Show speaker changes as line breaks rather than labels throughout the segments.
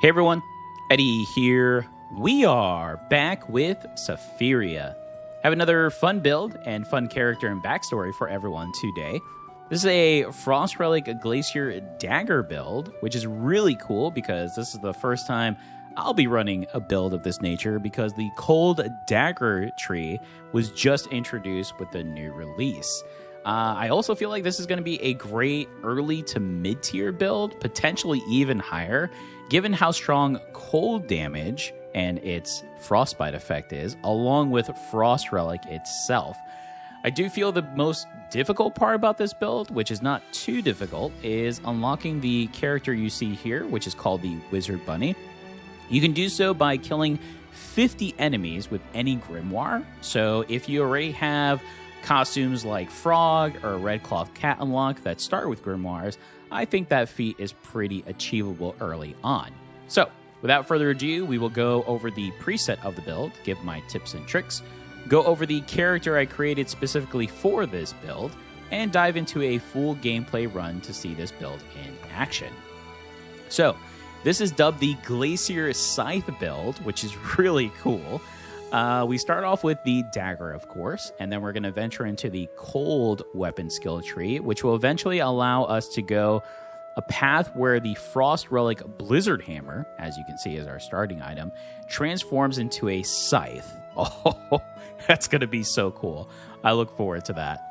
Hey everyone, Eddie here. We are back with Sephiria. Have another fun build and fun character and backstory for everyone today. This is a Frost Relic Glacier Dagger build, which is really cool because this is the first time I'll be running a build of this nature because the Cold Dagger tree was just introduced with the new release. I also feel like this is going to be a great early to mid-tier build, potentially even higher, given how strong cold damage and its frostbite effect is, along with Frost Relic itself. I do feel the most difficult part about this build, which is not too difficult, is unlocking the character you see here, which is called the Wizard Bunny. You can do so by killing 50 enemies with any grimoire. So if you already have costumes like Frog or Red Cloth Cat unlock that start with grimoires, I think that feat is pretty achievable early on. So without further ado, we will go over the preset of the build, give my tips and tricks, go over the character I created specifically for this build, and dive into a full gameplay run to see this build in action. So this is dubbed the Glacier Scythe build, which is really cool. We start off with the dagger, of course, and then we're going to venture into the cold weapon skill tree, which will eventually allow us to go a path where the Frost Relic Blizzard Hammer, as you can see as our starting item, transforms into a scythe. Oh, that's going to be so cool. I look forward to that.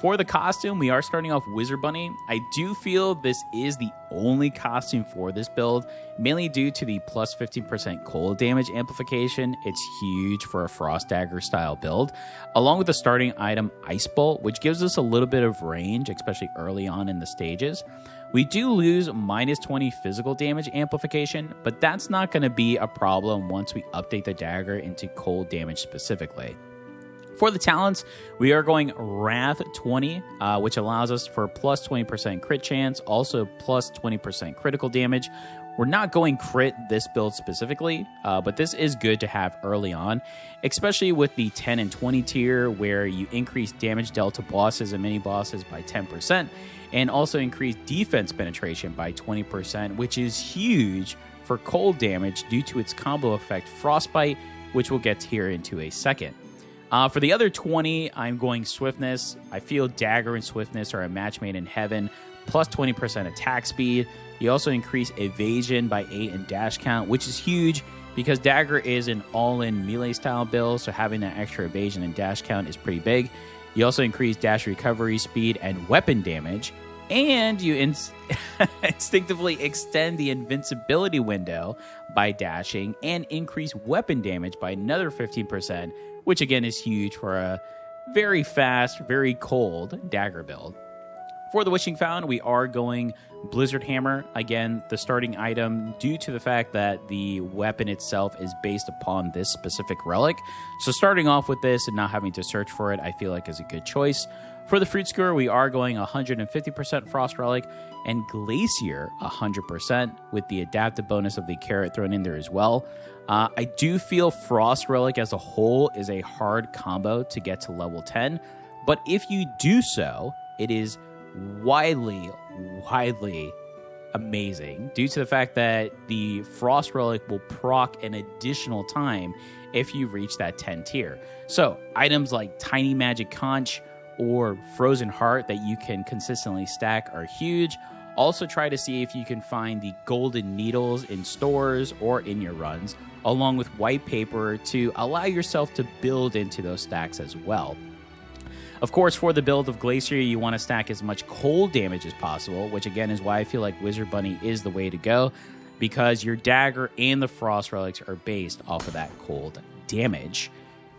For the costume, we are starting off Wizard Bunny. I do feel this is the only costume for this build, mainly due to the plus 15% cold damage amplification. It's huge for a Frost Dagger style build, along with the starting item Ice Bolt, which gives us a little bit of range, especially early on in the stages. We do lose minus 20 physical damage amplification, but that's not going to be a problem once we update the dagger into cold damage specifically. For the talents, we are going Wrath 20, which allows us for plus 20% crit chance, also plus 20% critical damage. We're not going crit this build specifically, but this is good to have early on, especially with the 10 and 20 tier, where you increase damage dealt to bosses and mini-bosses by 10%, and also increase defense penetration by 20%, which is huge for cold damage due to its combo effect Frostbite, which we'll get here into a second. For the other 20, I'm going Swiftness. I feel Dagger and Swiftness are a match made in heaven, plus 20% attack speed. You also increase Evasion by 8 and Dash Count, which is huge because Dagger is an all-in melee style build, so having that extra Evasion and Dash Count is pretty big. You also increase Dash Recovery Speed and Weapon Damage, and you instinctively extend the invincibility window by dashing and increase weapon damage by another 15%, which again is huge for a very fast, very cold dagger build. For the Wishing Fountain, we are going Blizzard Hammer. Again, the starting item, due to the fact that the weapon itself is based upon this specific relic. So starting off with this and not having to search for it, I feel like is a good choice. For the Fruit Skewer, we are going 150% Frost Relic and Glacier 100% with the adaptive bonus of the carrot thrown in there as well. I do feel Frost Relic as a whole is a hard combo to get to level 10, but if you do so, it is widely amazing due to the fact that the Frost Relic will proc an additional time if you reach that 10 tier. So items like Tiny Magic Conch or Frozen Heart that you can consistently stack are huge. Also try to see if you can find the golden needles in stores or in your runs, along with white paper to allow yourself to build into those stacks as well. Of course, for the build of Glacier, you want to stack as much cold damage as possible, which again is why I feel like Wizard Bunny is the way to go, because your dagger and the Frost Relics are based off of that cold damage.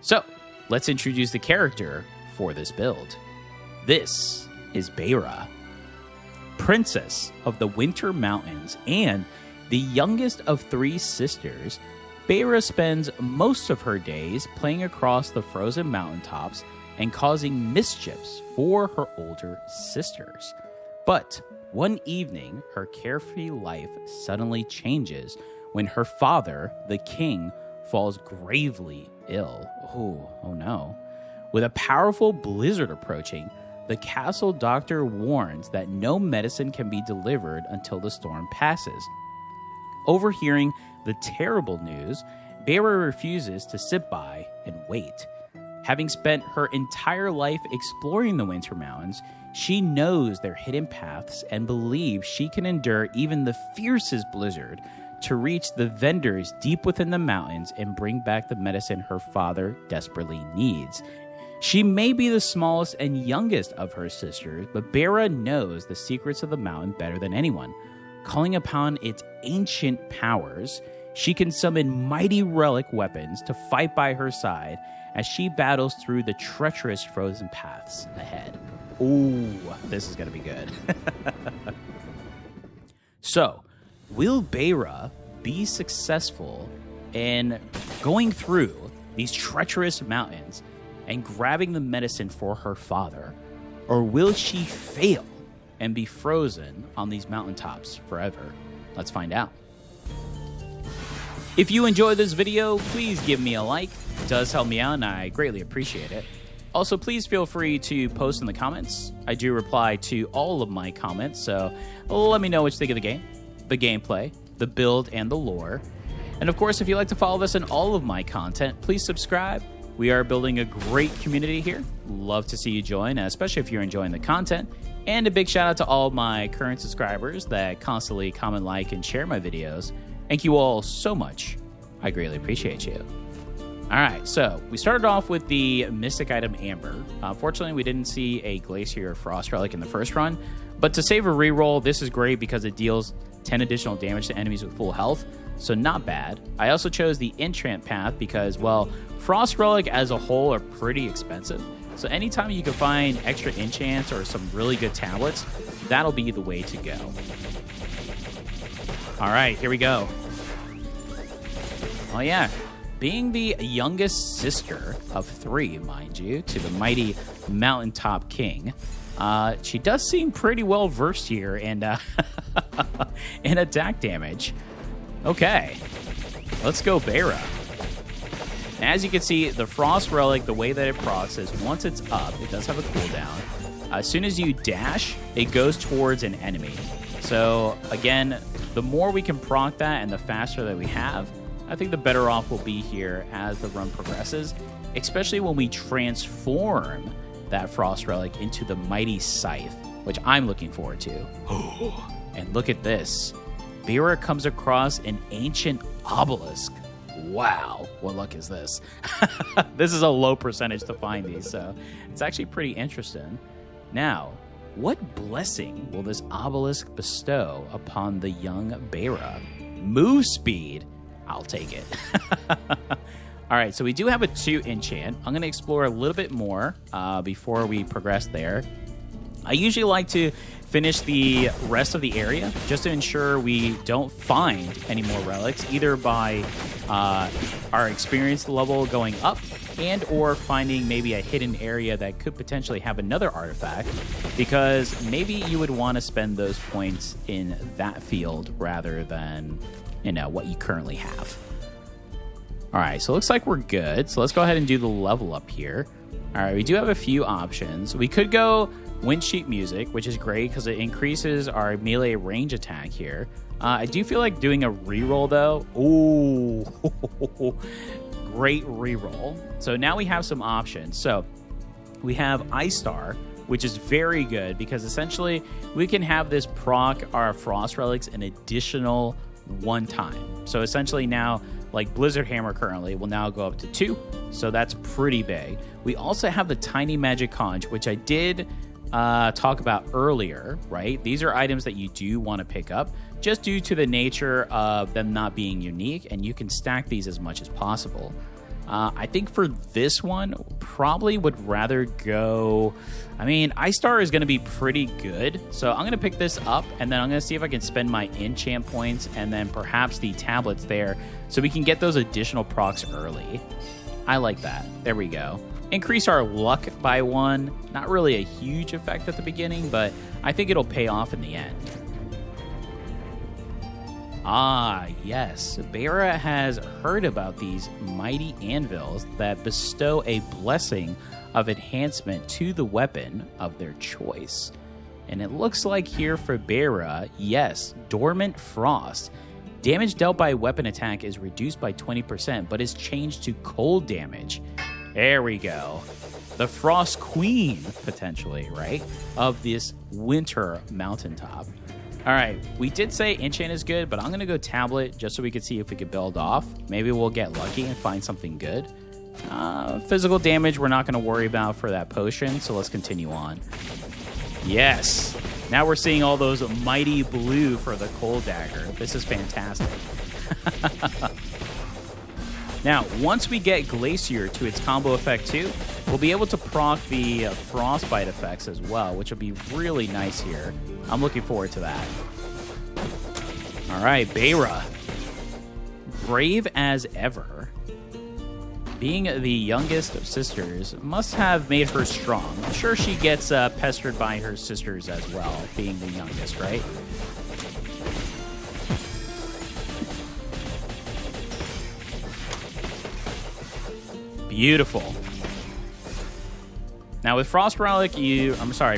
So, let's introduce the character for this build. This is Beira, Princess of the Winter Mountains and the youngest of 3 sisters. Beira spends most of her days playing across the frozen mountaintops and causing mischiefs for her older sisters. But one evening, her carefree life suddenly changes when her father, the king, falls gravely ill. Oh no. With a powerful blizzard approaching, the castle doctor warns that no medicine can be delivered until the storm passes. overhearing the terrible news, Beira refuses to sit by and wait. Having spent her entire life exploring the Winter Mountains, she knows their hidden paths and believes she can endure even the fiercest blizzard to reach the vendors deep within the mountains and bring back the medicine her father desperately needs. She may be the smallest and youngest of her sisters, but Beira knows the secrets of the mountain better than anyone. Calling upon its ancient powers, she can summon mighty relic weapons to fight by her side as she battles through the treacherous frozen paths ahead. Ooh, this is going to be good. So, will Beira be successful in going through these treacherous mountains and grabbing the medicine for her father? Or will she fail and be frozen on these mountaintops forever? Let's find out. If you enjoyed this video, please give me a like. It does help me out and I greatly appreciate it. Also, please feel free to post in the comments. I do reply to all of my comments, so let me know what you think of the game, the gameplay, the build, and the lore. And of course, if you'd like to follow us in all of my content, please subscribe. We are building a great community here. Love to see you join, especially if you're enjoying the content. And a big shout out to all my current subscribers that constantly comment, like, and share my videos. Thank you all so much. I greatly appreciate you. All right, so we started off with the Mystic item Amber. Fortunately, we didn't see a Glacier or Frost Relic in the first run, but to save a reroll, this is great because it deals 10 additional damage to enemies with full health, so not bad. I also chose the Enchant path because, well, Frost Relic as a whole are pretty expensive, so anytime you can find extra enchants or some really good tablets, that'll be the way to go. All right, here we go. Oh yeah. Being the youngest sister of 3, mind you, to the mighty Mountaintop King, she does seem pretty well versed here in attack damage. Okay, let's go Beira. As you can see, the Frost Relic, the way that it procs is once it's up, it does have a cooldown. As soon as you dash, it goes towards an enemy. So again, the more we can proc that and the faster that we have, I think the better off we'll be here as the run progresses, especially when we transform that Frost Relic into the Mighty Scythe, which I'm looking forward to. And look at this. Beira comes across an ancient obelisk. Wow, what luck is this? This is a low percentage to find these, so it's actually pretty interesting. Now, what blessing will this obelisk bestow upon the young Beira? Move speed. I'll take it. All right, so we do have a 2 enchant. I'm going to explore a little bit more before we progress there. I usually like to finish the rest of the area just to ensure we don't find any more relics, either by our experience level going up and or finding maybe a hidden area that could potentially have another artifact, because maybe you would want to spend those points in that field rather than, you know, what you currently have. All right, so it looks like we're good. So let's go ahead and do the level up here. All right, we do have a few options. We could go Wind Sheet Music, which is great because it increases our melee range attack here. I do feel like doing a reroll though. Ooh, great reroll. So now we have some options. So we have Ice Star, which is very good because essentially we can have this proc our Frost Relics an additional 1 time. So essentially now, like Blizzard Hammer currently will now go up to 2, so that's pretty big. We also have the Tiny Magic Conch, which I did talk about earlier, right? These are items that you do want to pick up just due to the nature of them not being unique, and you can stack these as much as possible. I think for this one, probably would rather go... I mean, Ice Star is going to be pretty good, so I'm going to pick this up, and then I'm going to see if I can spend my enchant points and then perhaps the tablets there so we can get those additional procs early. I like that. There we go. Increase our luck by 1. Not really a huge effect at the beginning, but I think it'll pay off in the end. Ah, yes. Beira has heard about these mighty anvils that bestow a blessing of enhancement to the weapon of their choice. And it looks like here for Beira, yes, Dormant Frost. Damage dealt by a weapon attack is reduced by 20%, but is changed to cold damage. There we go. The Frost Queen, potentially, right? Of this winter mountaintop. All right, we did say enchant is good, but I'm going to go tablet just so we can see if we could build off. Maybe we'll get lucky and find something good. Physical damage we're not going to worry about for that potion, so let's continue on. Yes. Now we're seeing all those mighty blue for the cold dagger. This is fantastic. Now, once we get Glacier to its combo effect too, we'll be able to proc the frostbite effects as well, which will be really nice here. I'm looking forward to that. All right, Beira. Brave as ever. Being the youngest of sisters must have made her strong. I'm sure she gets pestered by her sisters as well, being the youngest, right? Beautiful. Now with Frost Relic,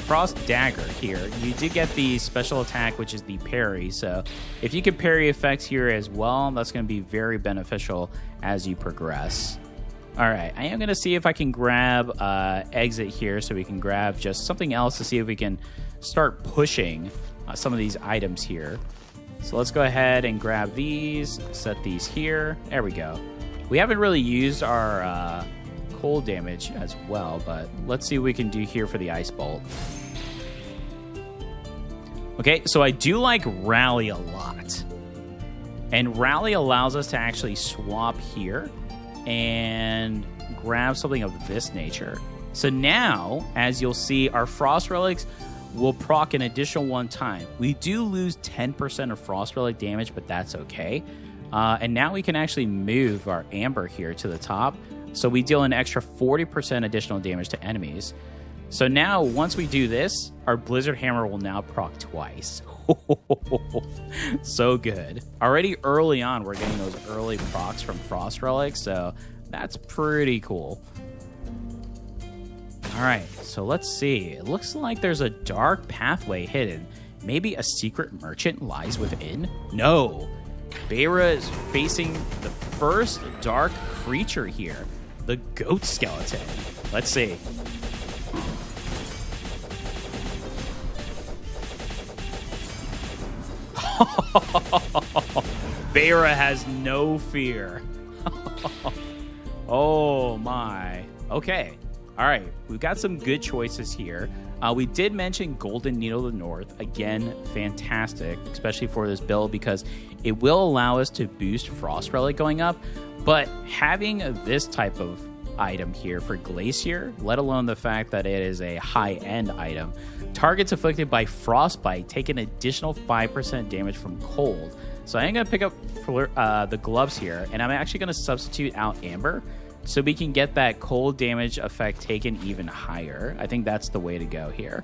Frost Dagger here, you did get the special attack, which is the parry. So if you can parry effects here as well, that's going to be very beneficial as you progress. All right, I am going to see if I can grab exit here so we can grab just something else to see if we can start pushing some of these items here. So let's go ahead and grab these, set these here. There we go. We haven't really used our cold damage as well, but let's see what we can do here for the Ice Bolt. Okay, so I do like Rally a lot. And Rally allows us to actually swap here and grab something of this nature. So now, as you'll see, our Frost Relics will proc an additional one time. We do lose 10% of Frost Relic damage, but that's okay. And now we can actually move our Amber here to the top. So we deal an extra 40% additional damage to enemies. So now, once we do this, our Blizzard Hammer will now proc twice. So good. Already early on, we're getting those early procs from Frost Relics, so that's pretty cool. All right, so let's see. It looks like there's a dark pathway hidden. Maybe a secret merchant lies within? No. Beira is facing the first dark creature here, the goat skeleton. Let's see. Beira has no fear. Oh my. Okay. All right. We've got some good choices here. We did mention Golden Needle of the North. Again, fantastic, especially for this build because it will allow us to boost Frost Relic going up. But having this type of item here for Glacier, let alone the fact that it is a high-end item, targets afflicted by Frostbite take an additional 5% damage from cold. So I'm going to pick up the gloves here, and I'm actually going to substitute out Amber so we can get that cold damage effect taken even higher. I think that's the way to go here.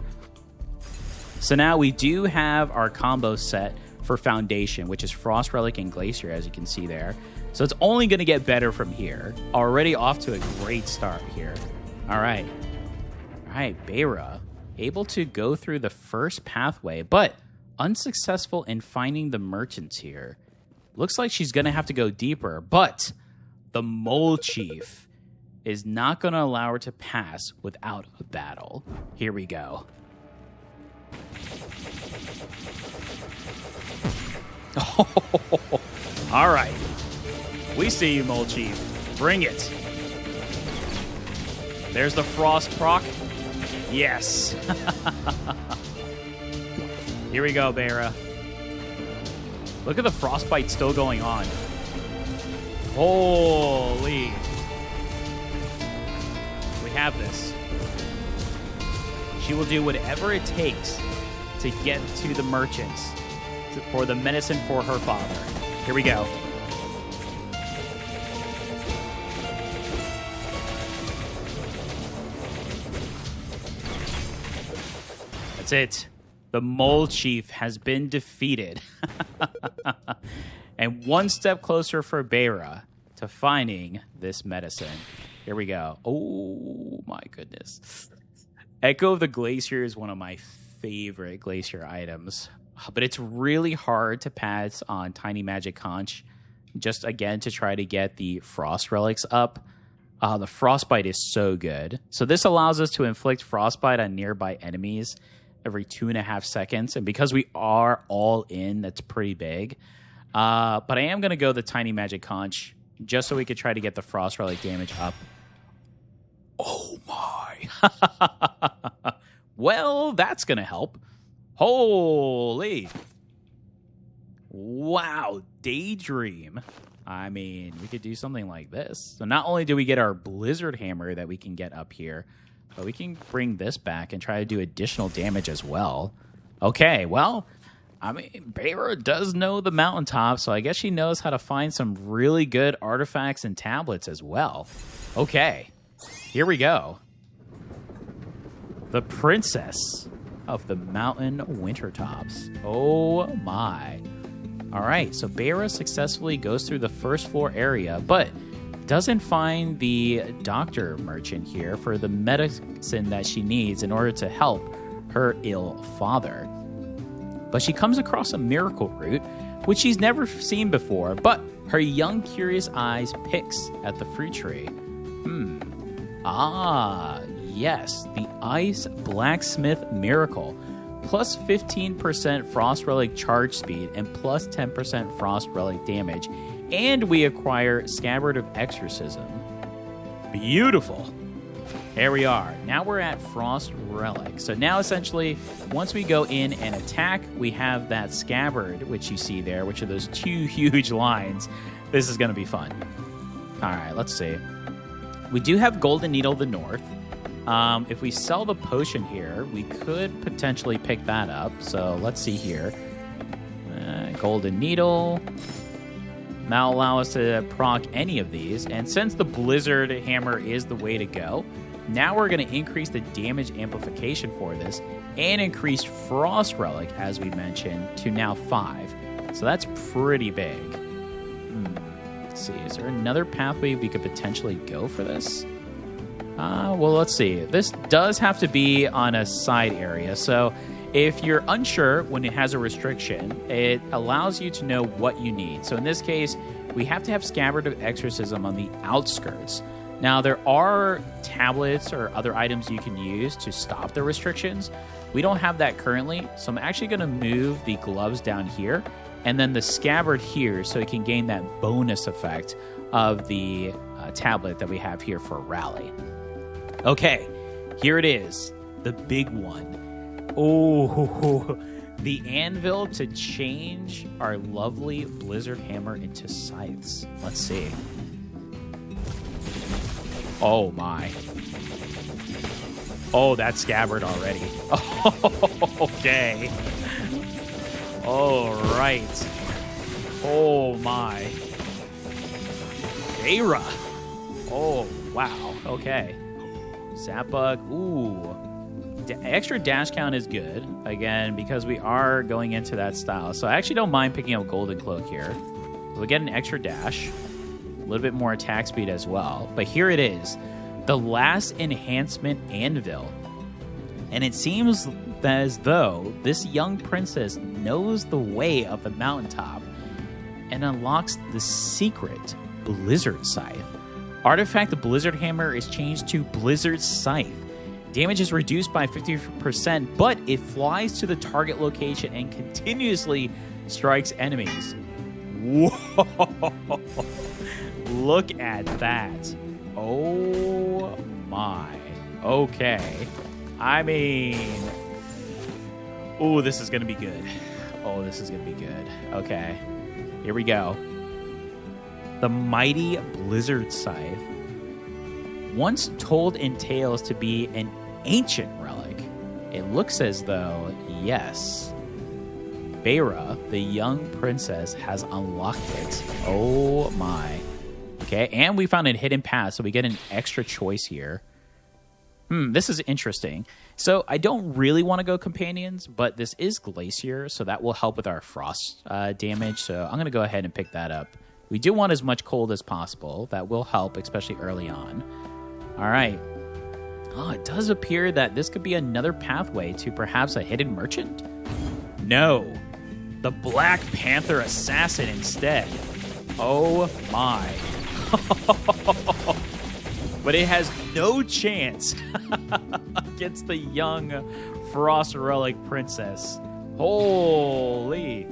So now we do have our combo set for Foundation, which is Frost Relic and Glacier, as you can see there. So it's only going to get better from here. Already off to a great start here. All right. All right, Beira, able to go through the first pathway, but unsuccessful in finding the merchants here. Looks like she's going to have to go deeper, but the Mole Chief is not going to allow her to pass without a battle. Here we go. All right. We see you, Mole Chief. Bring it. There's the Frost proc. Yes. Here we go, Beira. Look at the Frostbite still going on. Holy. We have this. She will do whatever it takes to get to the merchants for the medicine for her father. Here we go. That's it. The Mole Chief has been defeated. And one step closer for Beira to finding this medicine. Here we go. Oh, my goodness. Echo of the Glacier is one of my favorite Glacier items. But it's really hard to pass on Tiny Magic Conch, just again to try to get the Frost Relics up. The Frostbite is so good. So this allows us to inflict Frostbite on nearby enemies every 2.5 seconds. And because we are all in, that's pretty big. But I am going to go the Tiny Magic Conch just so we could try to get the Frost Relic damage up. Oh my. Well, that's going to help. Holy. Wow, Daydream. I mean, we could do something like this. So not only do we get our Blizzard Hammer that we can get up here, but we can bring this back and try to do additional damage as well. Okay, well, I mean, Beira does know the mountaintops, so I guess she knows how to find some really good artifacts and tablets as well. Okay, here we go. The Princess of the Mountain Wintertops. Oh my. All right, so Beira successfully goes through the first floor area, but doesn't find the doctor merchant here for the medicine that she needs in order to help her ill father. But she comes across a miracle root, which she's never seen before, but her young, curious eyes picks at the fruit tree. Yes, the Ice Blacksmith Miracle. Plus 15% Frost Relic charge speed and plus 10% Frost Relic damage. And we acquire Scabbard of Exorcism. Beautiful. There we are. Now we're at Frost Relic. So now essentially, once we go in and attack, we have that Scabbard, which you see there, which are those two huge lines. This is going to be fun. All right, let's see. We do have Golden Needle of the North. If we sell the potion here, we could potentially pick that up. So let's see here. Golden Needle. That'll allow us to proc any of these. And since the Blizzard Hammer is the way to go, now we're going to increase the damage amplification for this and increase Frost Relic, as we mentioned, to now 5. So that's pretty big. Let's see. Is there another pathway we could potentially go for this? Well, let's see. This does have to be on a side area. So if you're unsure when it has a restriction, it allows you to know what you need. So in this case, we have to have Scabbard of Exorcism on the outskirts. Now, there are tablets or other items you can use to stop the restrictions. We don't have that currently, so I'm actually going to move the gloves down here and then the Scabbard here so it can gain that bonus effect of the tablet that we have here for Rally. Okay, here it is, the big one. Oh, the anvil to change our lovely Blizzard Hammer into scythes. Let's see. Oh my. Oh, that's Scabbard already. Oh, okay. All right. Oh my. Beira. Oh, wow. Okay. Zapbug. Ooh. Extra dash count is good, again, because we are going into that style. So I actually don't mind picking up Golden Cloak here. We'll get an extra dash. A little bit more attack speed as well. But here it is. The last enhancement anvil. And it seems as though this young princess knows the way of the mountaintop and unlocks the secret Blizzard Scythe. Artifact the Blizzard Hammer is changed to Blizzard Scythe. Damage is reduced by 50%, but it flies to the target location and continuously strikes enemies. Whoa! Look at that. Oh my. Okay. I mean... Oh, this is going to be good. Oh, this is going to be good. Okay. Here we go. The mighty Blizzard Scythe. Once told in tales to be an ancient relic, it looks as though, yes, Beira, the young princess, has unlocked it. Oh my. Okay, and we found a hidden path, so we get an extra choice here. This is interesting. So I don't really want to go companions, but this is Glacier, so that will help with our frost damage. So I'm going to go ahead and pick that up. We do want as much cold as possible. That will help, especially early on. All right. Oh, it does appear that this could be another pathway to perhaps a hidden merchant. No, the Black Panther Assassin instead. Oh my. But it has no chance against the young Frost Relic Princess. Holy.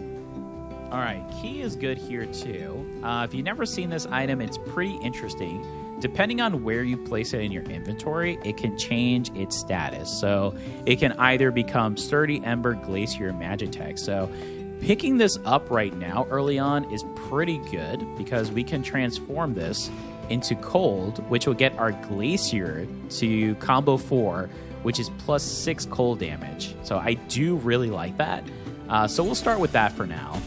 All right, key is good here too. If you've never seen this item, it's pretty interesting. Depending on where you place it in your inventory, it can change its status. So it can either become Sturdy, Ember, Glacier, Magitech. So picking this up right now early on is pretty good because we can transform this into Cold, which will get our Glacier to combo 4, which is plus 6 cold damage. So I do really like that. So we'll start with that for now.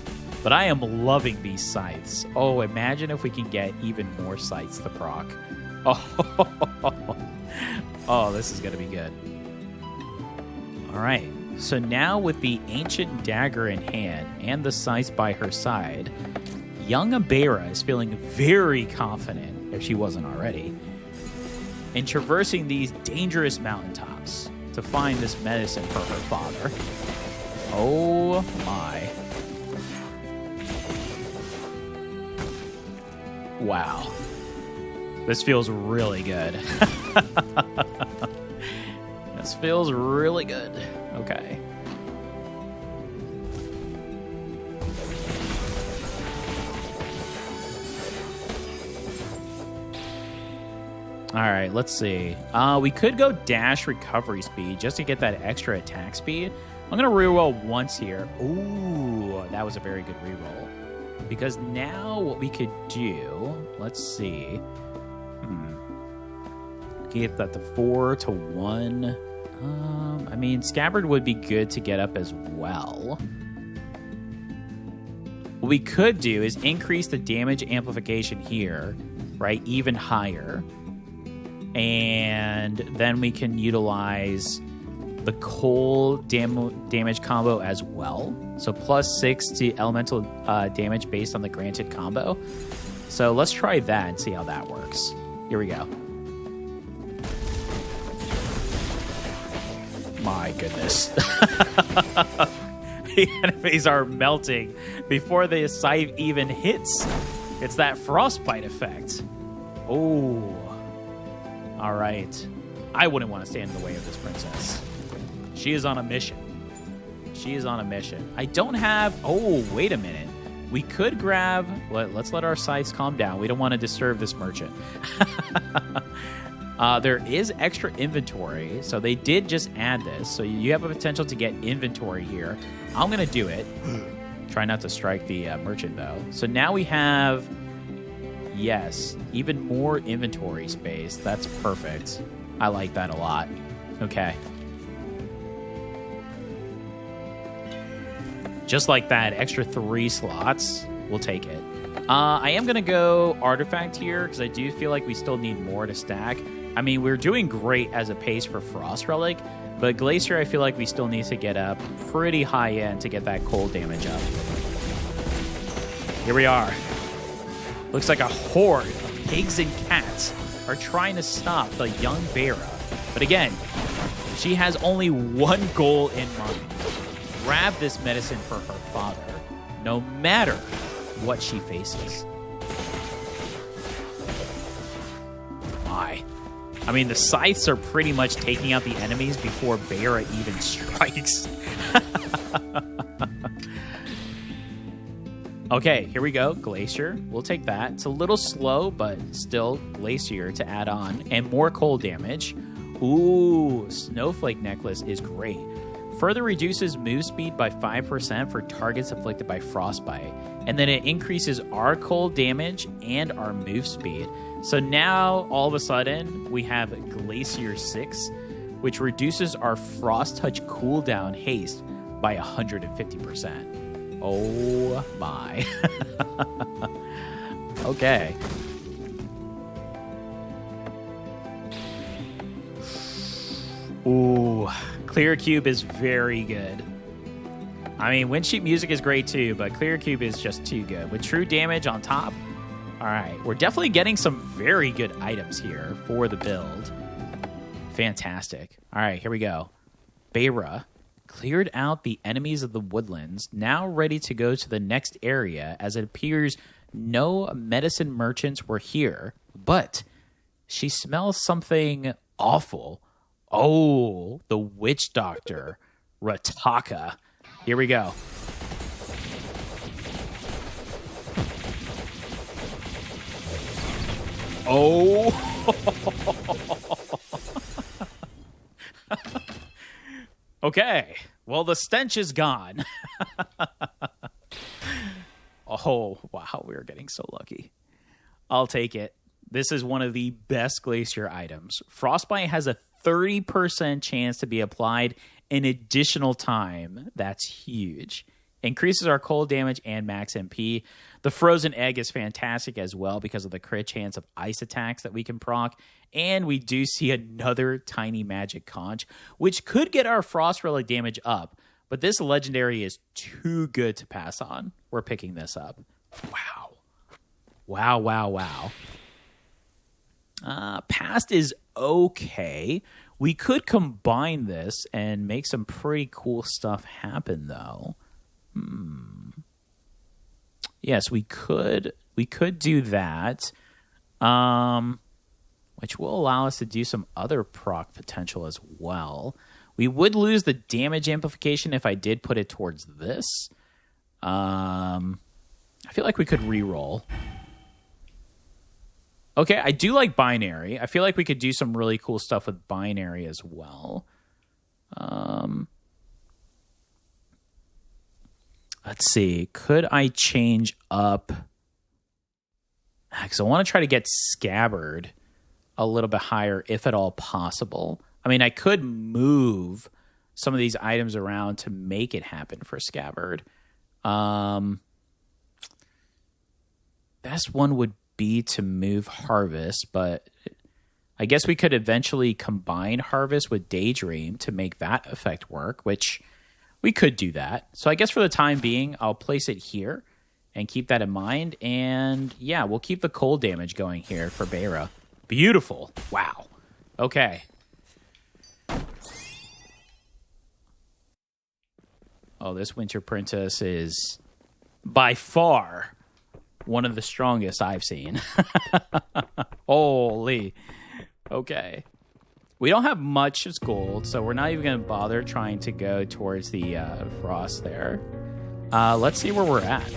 But I am loving these scythes. Oh, imagine if we can get even more scythes to proc. Oh, this is going to be good. All right. So now with the Ancient Dagger in hand and the scythe by her side, young Beira is feeling very confident, if she wasn't already, in traversing these dangerous mountaintops to find this medicine for her father. Oh my. Wow. This feels really good. This feels really good. Okay. All right, let's see. We could go dash recovery speed just to get that extra attack speed. I'm going to reroll once here. Ooh, that was a very good reroll. Because now what we could do, let's see. Get that to 4 to 1. I mean, Scabbard would be good to get up as well. What we could do is increase the damage amplification here, right, even higher. And then we can utilize the cold damage combo as well. So plus 6 to elemental damage based on the granted combo. So let's try that and see how that works. Here we go. My goodness. The enemies are melting before the scythe even hits. It's that frostbite effect. Oh. All right. I wouldn't want to stand in the way of this princess. She is on a mission. She is on a mission. I don't have... Oh, wait a minute. We could grab... Let's let our scythes calm down. We don't want to disturb this merchant. There is extra inventory, so they did just add this. So you have a potential to get inventory here. I'm going to do it. Try not to strike the merchant, though. So now we have... Yes, even more inventory space. That's perfect. I like that a lot. Okay. Just like that, extra 3 slots. We'll take it. I am going to go Artifact here because I do feel like we still need more to stack. I mean, we're doing great as a pace for Frost Relic, but Glacier I feel like we still need to get up pretty high end to get that cold damage up. Here we are. Looks like a horde of pigs and cats are trying to stop the young Beira. But again, she has only one goal in mind. Grab this medicine for her father, no matter what she faces. My. I mean, the scythes are pretty much taking out the enemies before Beira even strikes. Okay, here we go. Glacier. We'll take that. It's a little slow, but still Glacier to add on. And more cold damage. Ooh, Snowflake Necklace is great. Further reduces move speed by 5% for targets afflicted by frostbite. And then it increases our cold damage and our move speed. So now, all of a sudden, we have Glacier 6, which reduces our Frost Touch cooldown haste by 150%. Oh my. Okay. Ooh, Clear Cube is very good. I mean, Wind Sheet Music is great too, but Clear Cube is just too good. With true damage on top. All right, we're definitely getting some very good items here for the build. Fantastic. All right, here we go. Beira. Cleared out the enemies of the woodlands, now ready to go to the next area, as it appears no medicine merchants were here. But she smells something awful. Oh, the witch doctor, Rataka. Here we go. Oh. Okay. Well, the stench is gone. Oh, wow. We are getting so lucky. I'll take it. This is one of the best glacier items. Frostbite has a 30% chance to be applied an additional time. That's huge. Increases our cold damage and max MP. The frozen egg is fantastic as well because of the crit chance of ice attacks that we can proc. And we do see another tiny magic conch, which could get our frost relic damage up. But this legendary is too good to pass on. We're picking this up. Wow. Wow, wow, wow. Past is okay. We could combine this and make some pretty cool stuff happen, though. Yes, we could do that, which will allow us to do some other proc potential as well. We would lose the damage amplification if I did put it towards this. I feel like we could reroll. Okay, I do like binary. I feel like we could do some really cool stuff with binary as well. Let's see. Could I change up? Because I want to try to get Scabbard a little bit higher, if at all possible. I mean, I could move some of these items around to make it happen for Scabbard. Best one would be to move Harvest, but I guess we could eventually combine Harvest with Daydream to make that effect work, which we could do that. So I guess for the time being, I'll place it here and keep that in mind. And yeah, we'll keep the cold damage going here for Beira. Beautiful. Wow. Okay. Oh, this Winter Princess is by far one of the strongest I've seen. Holy. Okay. We don't have much as gold, so we're not even going to bother trying to go towards the frost there. Let's see where we're at.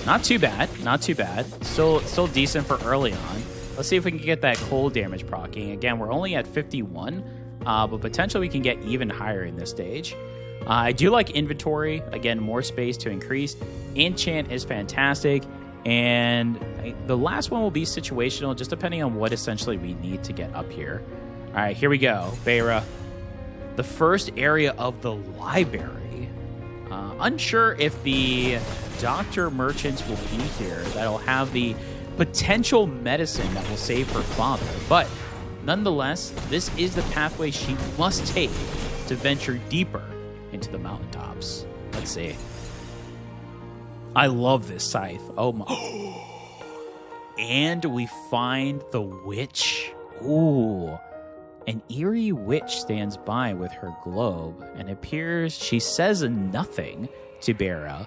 Not too bad. Not too bad. Still decent for early on. Let's see if we can get that cold damage proccing. Again, we're only at 51, but potentially we can get even higher in this stage. I do like inventory. Again, more space to increase. Enchant is fantastic. And the last one will be situational, just depending on what essentially we need to get up here. All right, here we go. Beira. The first area of the library. Unsure if the doctor merchants will be here. That'll have the potential medicine that will save her father. But nonetheless, this is the pathway she must take to venture deeper into the mountaintops. Let's see. I love this scythe. Oh my. And we find the witch. Ooh. An eerie witch stands by with her globe and appears. She says nothing to Beira,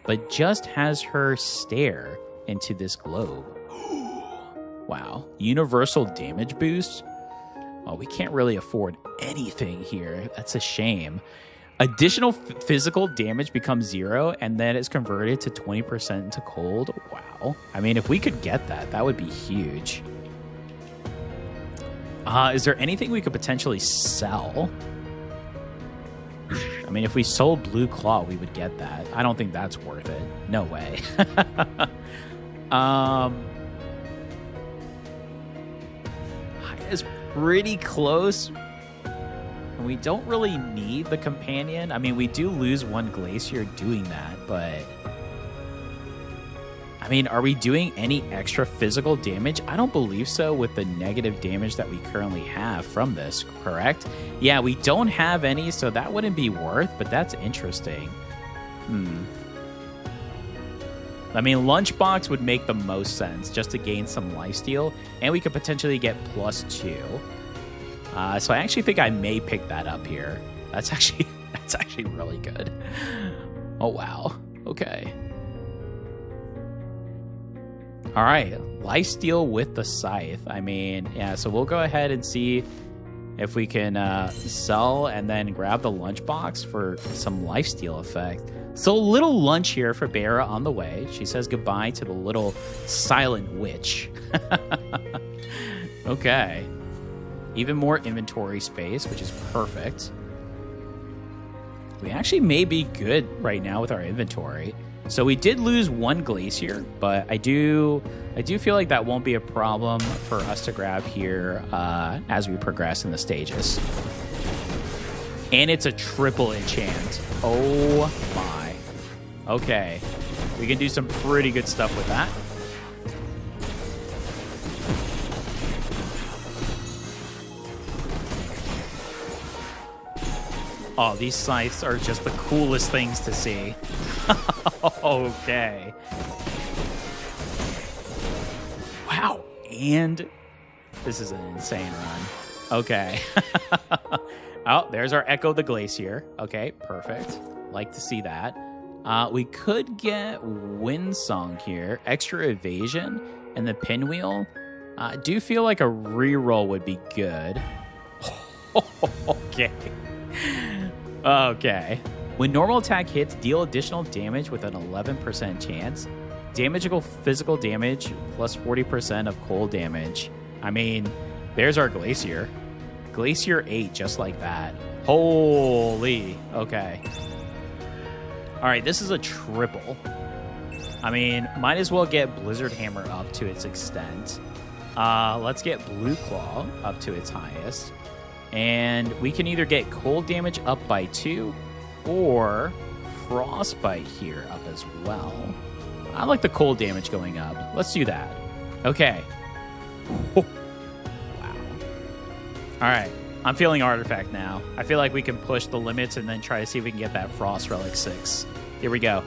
but just has her stare into this globe. Wow. Universal damage boost? Oh, we can't really afford anything here. That's a shame. Additional physical damage becomes 0, and then it's converted to 20% into cold. Wow. I mean, if we could get that, that would be huge. Is there anything we could potentially sell? I mean, if we sold Blue Claw, we would get that. I don't think that's worth it. No way. It's pretty close. We don't really need the companion. I mean, we do lose one glacier doing that, but I mean, are we doing any extra physical damage? I don't believe so with the negative damage that we currently have from this, correct? Yeah, we don't have any, so that wouldn't be worth, but that's interesting. I mean, Lunchbox would make the most sense just to gain some lifesteal, and we could potentially get +2. So I actually think I may pick that up here. That's actually really good. Oh, wow. Okay. All right. Lifesteal with the Scythe. I mean, yeah, so we'll go ahead and see if we can sell and then grab the lunchbox for some lifesteal effect. So a little lunch here for Beira on the way. She says goodbye to the little silent witch. Okay. Even more inventory space, which is perfect. We actually may be good right now with our inventory. So we did lose one glacier, but I do feel like that won't be a problem for us to grab here as we progress in the stages. And it's a triple enchant. Oh my. Okay. We can do some pretty good stuff with that. Oh, these scythes are just the coolest things to see. Okay. Wow. And this is an insane run. Okay. Oh, there's our Echo the Glacier. Okay, perfect. Like to see that. We could get Windsong here. Extra evasion and the pinwheel. I do feel like a reroll would be good. Okay. Okay. When normal attack hits, deal additional damage with an 11% chance. Damageable physical damage plus 40% of cold damage. I mean, there's our Glacier. Glacier 8, just like that. Holy. Okay. All right, this is a triple. I mean, might as well get Blizzard Hammer up to its extent. Let's get Blue Claw up to its highest. And we can either get cold damage up by 2 or frostbite here up as well. I like the cold damage going up. Let's do that. Okay. Wow. All right. I'm feeling Artifact now. I feel like we can push the limits and then try to see if we can get that Frost Relic 6. Here we go.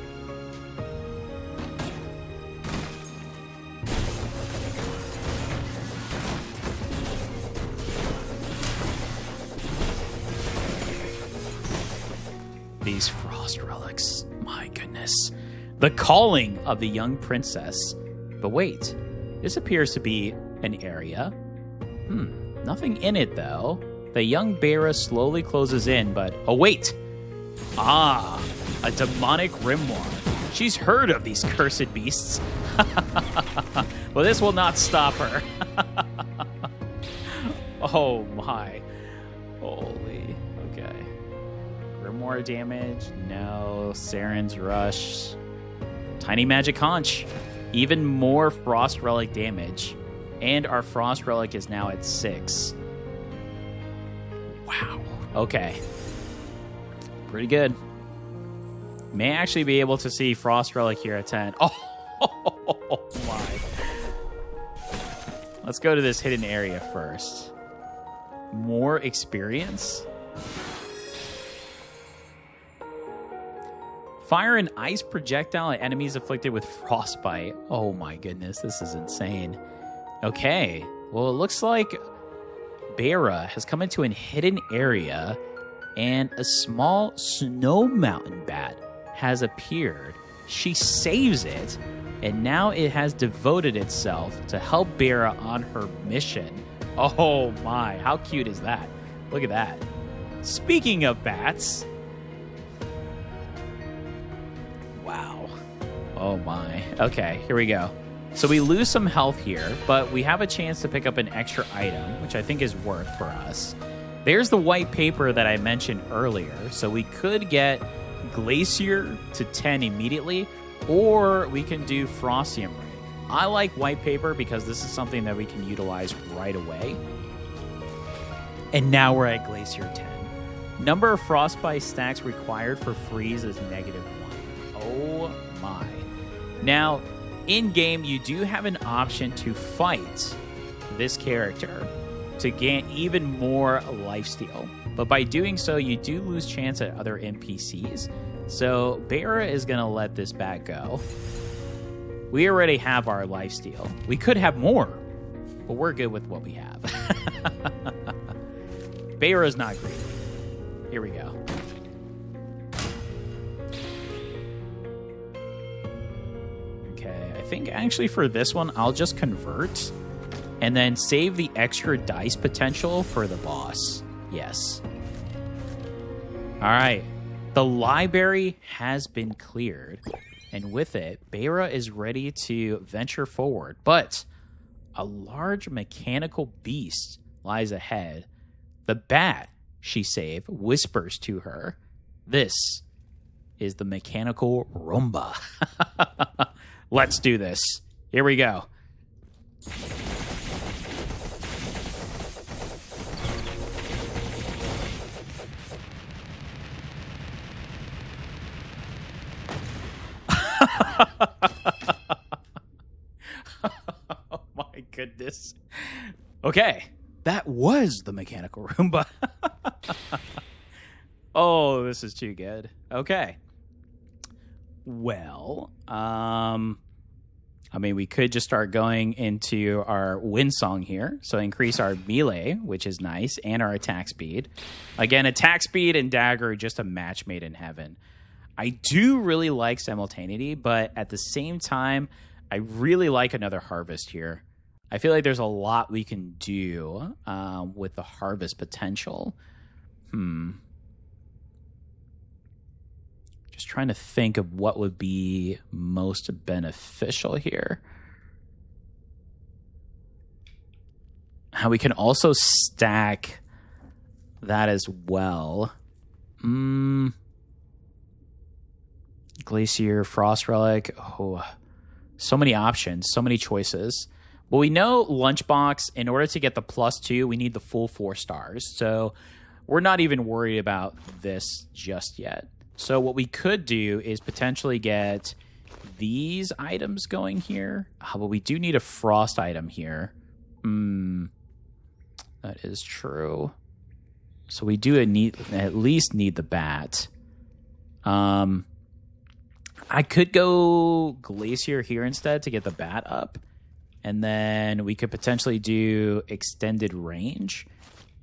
These Frost Relics. My goodness. The calling of the young princess. But wait. This appears to be an area. Nothing in it, though. The young Beira slowly closes in, but... Oh, wait! Ah, a demonic grimoire. She's heard of these cursed beasts. Well, this will not stop her. Oh, my. Holy. Okay. Grimoire damage. No. Saren's Rush. Tiny Magic Conch. Even more Frost Relic damage. And our Frost Relic is now at 6. Wow. Okay. Pretty good. May actually be able to see Frost Relic here at 10. Oh my. Let's go to this hidden area first. More experience. Fire and ice projectile at enemies afflicted with frostbite. Oh my goodness, this is insane. Okay. Well, it looks like Beira has come into a hidden area and a small snow mountain bat has appeared. She saves it, and now it has devoted itself to help Beira on her mission. Oh my, how cute is that? Look at that. Speaking of bats. Wow. Oh my. Okay, here we go. So we lose some health here, but we have a chance to pick up an extra item, which I think is worth for us. There's the white paper that I mentioned earlier, so we could get Glacier to 10 immediately, or we can do Frostium Ring. I like white paper because this is something that we can utilize right away. And now we're at Glacier 10. Number of Frostbite stacks required for freeze is -1. Oh my. Now, in-game, you do have an option to fight this character to gain even more lifesteal. But by doing so, you do lose chance at other NPCs. So Beira is going to let this bat go. We already have our lifesteal. We could have more, but we're good with what we have. Beira's not greedy. Here we go. Okay, I think actually for this one, I'll just convert and then save the extra dice potential for the boss. Yes. All right. The library has been cleared. And with it, Beira is ready to venture forward. But a large mechanical beast lies ahead. The bat she saved whispers to her, "This is the mechanical Roomba." Let's do this. Here we go. Oh my goodness. Okay, that was the mechanical Roomba. Oh, this is too good. Okay. Well, I mean, we could just start going into our wind song here. So increase our melee, which is nice, and our attack speed. Again, attack speed and dagger are just a match made in heaven. I do really like simultaneity, but at the same time, I really like another harvest here. I feel like there's a lot we can do with the harvest potential. Just trying to think of what would be most beneficial here. How we can also stack that as well. Glacier, Frost Relic. Oh, so many options, so many choices. Well, we know Lunchbox, in order to get the +2, we need the full 4 stars. So we're not even worried about this just yet. So what we could do is potentially get these items going here. But we do need a Frost item here. That is true. So we do at least need the bat. I could go Glacier here instead to get the bat up. And then we could potentially do extended range.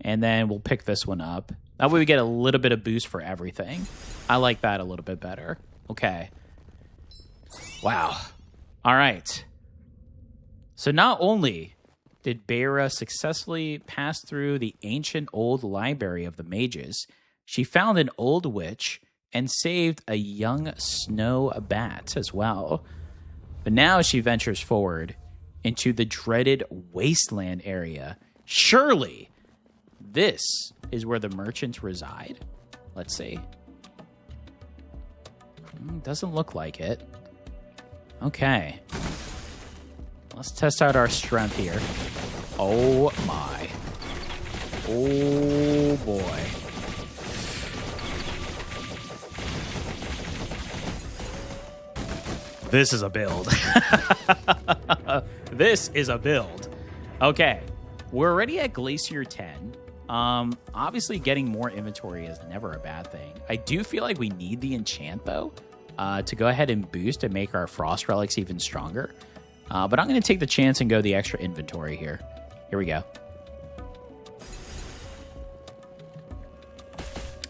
And then we'll pick this one up. That way we get a little bit of boost for everything. I like that a little bit better. Okay. Wow. All right. So not only did Beira successfully pass through the ancient old library of the mages, she found an old witch and saved a young snow bat as well. But now she ventures forward into the dreaded wasteland area. Surely this is where the merchants reside. Let's see. Doesn't look like it. Okay. Let's test out our strength here. Oh my. Oh boy. This is a build. This is a build. Okay. We're already at Glacier 10. Obviously getting more inventory is never a bad thing. I do feel like we need the enchant though, to go ahead and boost and make our frost relics even stronger. But I'm going to take the chance and go the extra inventory here. Here we go.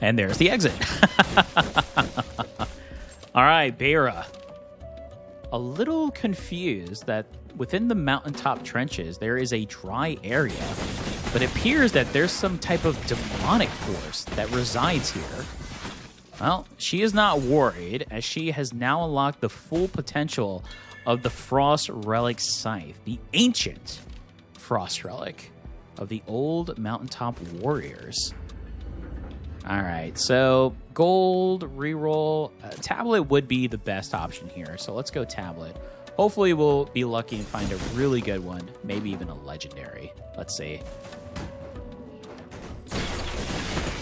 And there's the exit. All right, Beira. A little confused that within the mountaintop trenches, there is a dry area, but it appears that there's some type of demonic force that resides here. Well, she is not worried, as she has now unlocked the full potential of the Frost Relic Scythe, the ancient Frost Relic of the old mountaintop warriors. All right, so gold, reroll. Tablet would be the best option here, so let's go tablet. Hopefully we'll be lucky and find a really good one, maybe even a legendary. Let's see.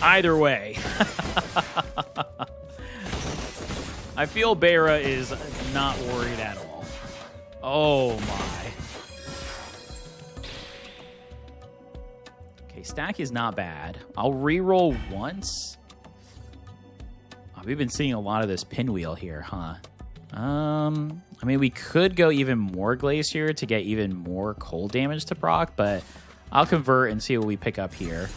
Either way. I feel Beira is not worried at all. Oh my. Okay, stack is not bad. I'll reroll once. Oh, we've been seeing a lot of this pinwheel here, huh? I mean, we could go even more Glacier to get even more cold damage to proc, but I'll convert and see what we pick up here.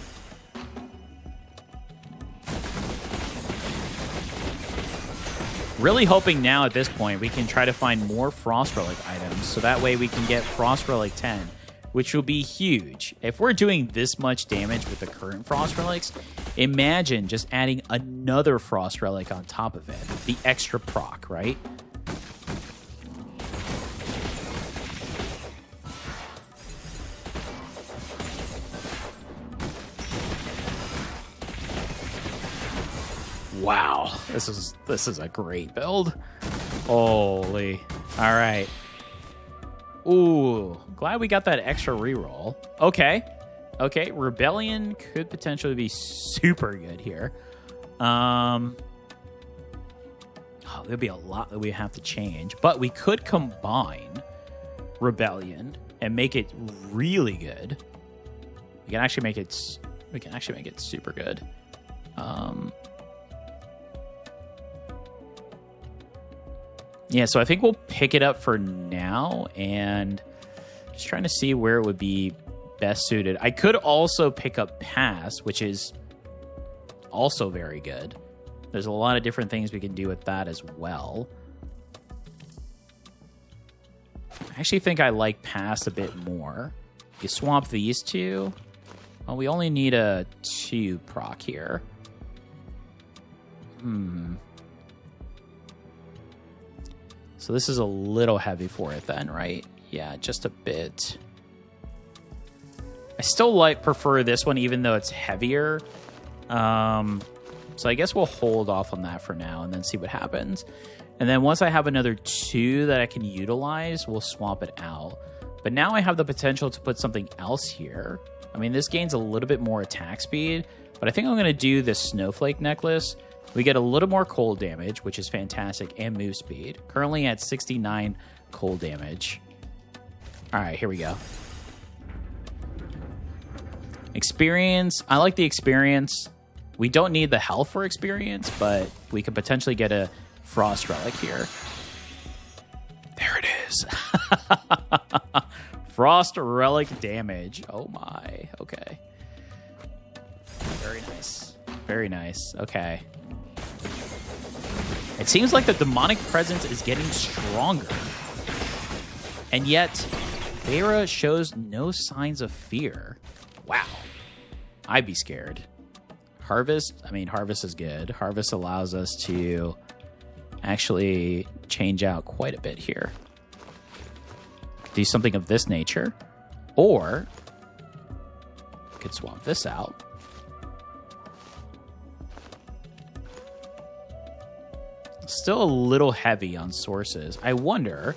Really hoping now at this point we can try to find more Frost Relic items, so that way we can get Frost Relic 10, which will be huge. If we're doing this much damage with the current Frost Relics, imagine just adding another Frost Relic on top of it. The extra proc, right? Wow, this is a great build. Holy. All right. Ooh, glad we got that extra reroll. Okay. Okay, Rebellion could potentially be super good here. Oh, there'll be a lot that we have to change, but we could combine Rebellion and make it really good. We can actually make it super good. Yeah, so I think we'll pick it up for now and just trying to see where it would be best suited. I could also pick up Pass, which is also very good. There's a lot of different things we can do with that as well. I actually think I like Pass a bit more. You swap these two. Well, we only need a 2 proc here. So this is a little heavy for it then, right? Yeah, just a bit. I still prefer this one, even though it's heavier. So I guess we'll hold off on that for now and then see what happens. And then once I have another 2 that I can utilize, we'll swap it out. But now I have the potential to put something else here. I mean, this gains a little bit more attack speed, but I think I'm going to do this Snowflake Necklace. We get a little more cold damage, which is fantastic, and move speed. Currently at 69 cold damage. All right, here we go. Experience. I like the experience. We don't need the health for experience, but we could potentially get a Frost Relic here. There it is. Frost Relic damage. Oh my. Okay. Very nice. Very nice. Okay. It seems like the demonic presence is getting stronger. And yet, Beira shows no signs of fear. Wow. I'd be scared. Harvest is good. Harvest allows us to actually change out quite a bit here. Do something of this nature. Or, could swap this out. Still a little heavy on sources. I wonder,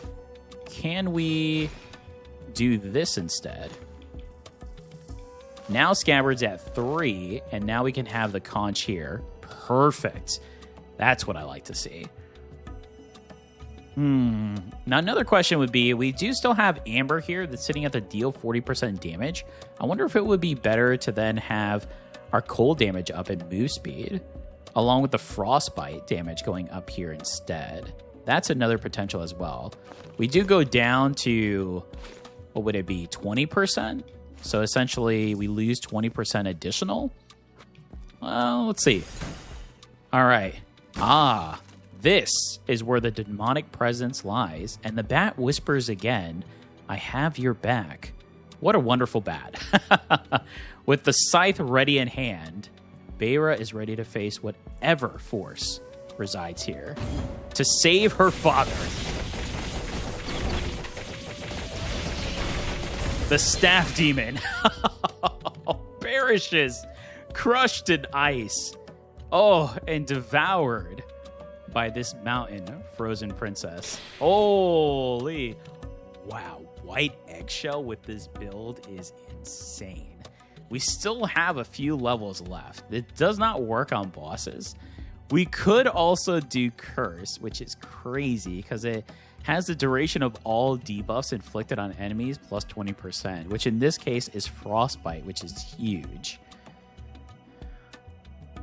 can we do this instead? Now Scabbard's at 3, and now we can have the conch here. Perfect. That's what I like to see. Now another question would be, we do still have Amber here that's sitting at the deal 40% damage. I wonder if it would be better to then have our cold damage up and move speed, along with the frostbite damage going up here instead. That's another potential as well. We do go down to, what would it be, 20%? So essentially, we lose 20% additional. Well, let's see. All right. This is where the demonic presence lies. And the bat whispers again, I have your back. What a wonderful bat. With the scythe ready in hand, Beira is ready to face whatever force resides here to save her father. The staff demon perishes, crushed in ice, and devoured by this mountain frozen princess. Holy, wow, white eggshell with this build is insane. We still have a few levels left. It does not work on bosses. We could also do Curse, which is crazy because it has the duration of all debuffs inflicted on enemies plus 20%, which in this case is Frostbite, which is huge.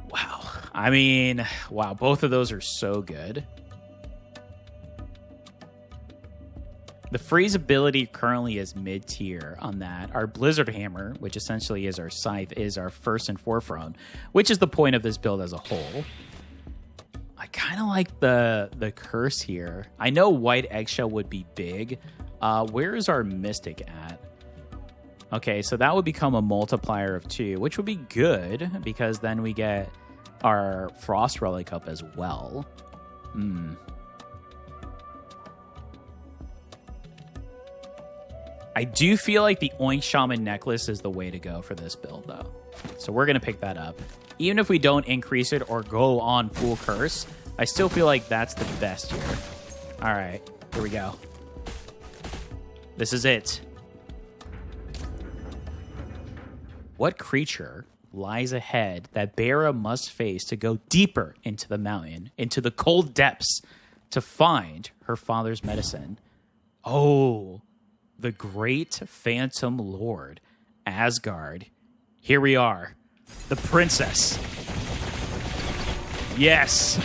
Wow. I mean, wow, both of those are so good. The freeze ability currently is mid-tier on that. Our Blizzard Hammer, which essentially is our scythe, is our first and forefront, which is the point of this build as a whole. I kind of like the curse here. I know white eggshell would be big. Where is our mystic at? Okay, so that would become a multiplier of 2, which would be good because then we get our frost relic up as well. I do feel like the Oink Shaman necklace is the way to go for this build, though. So we're going to pick that up. Even if we don't increase it or go on full curse, I still feel like that's the best here. All right, here we go. This is it. What creature lies ahead that Beira must face to go deeper into the mountain, into the cold depths, to find her father's medicine? Oh, the great Phantom Lord, Asgard. Here we are, the princess. Yes.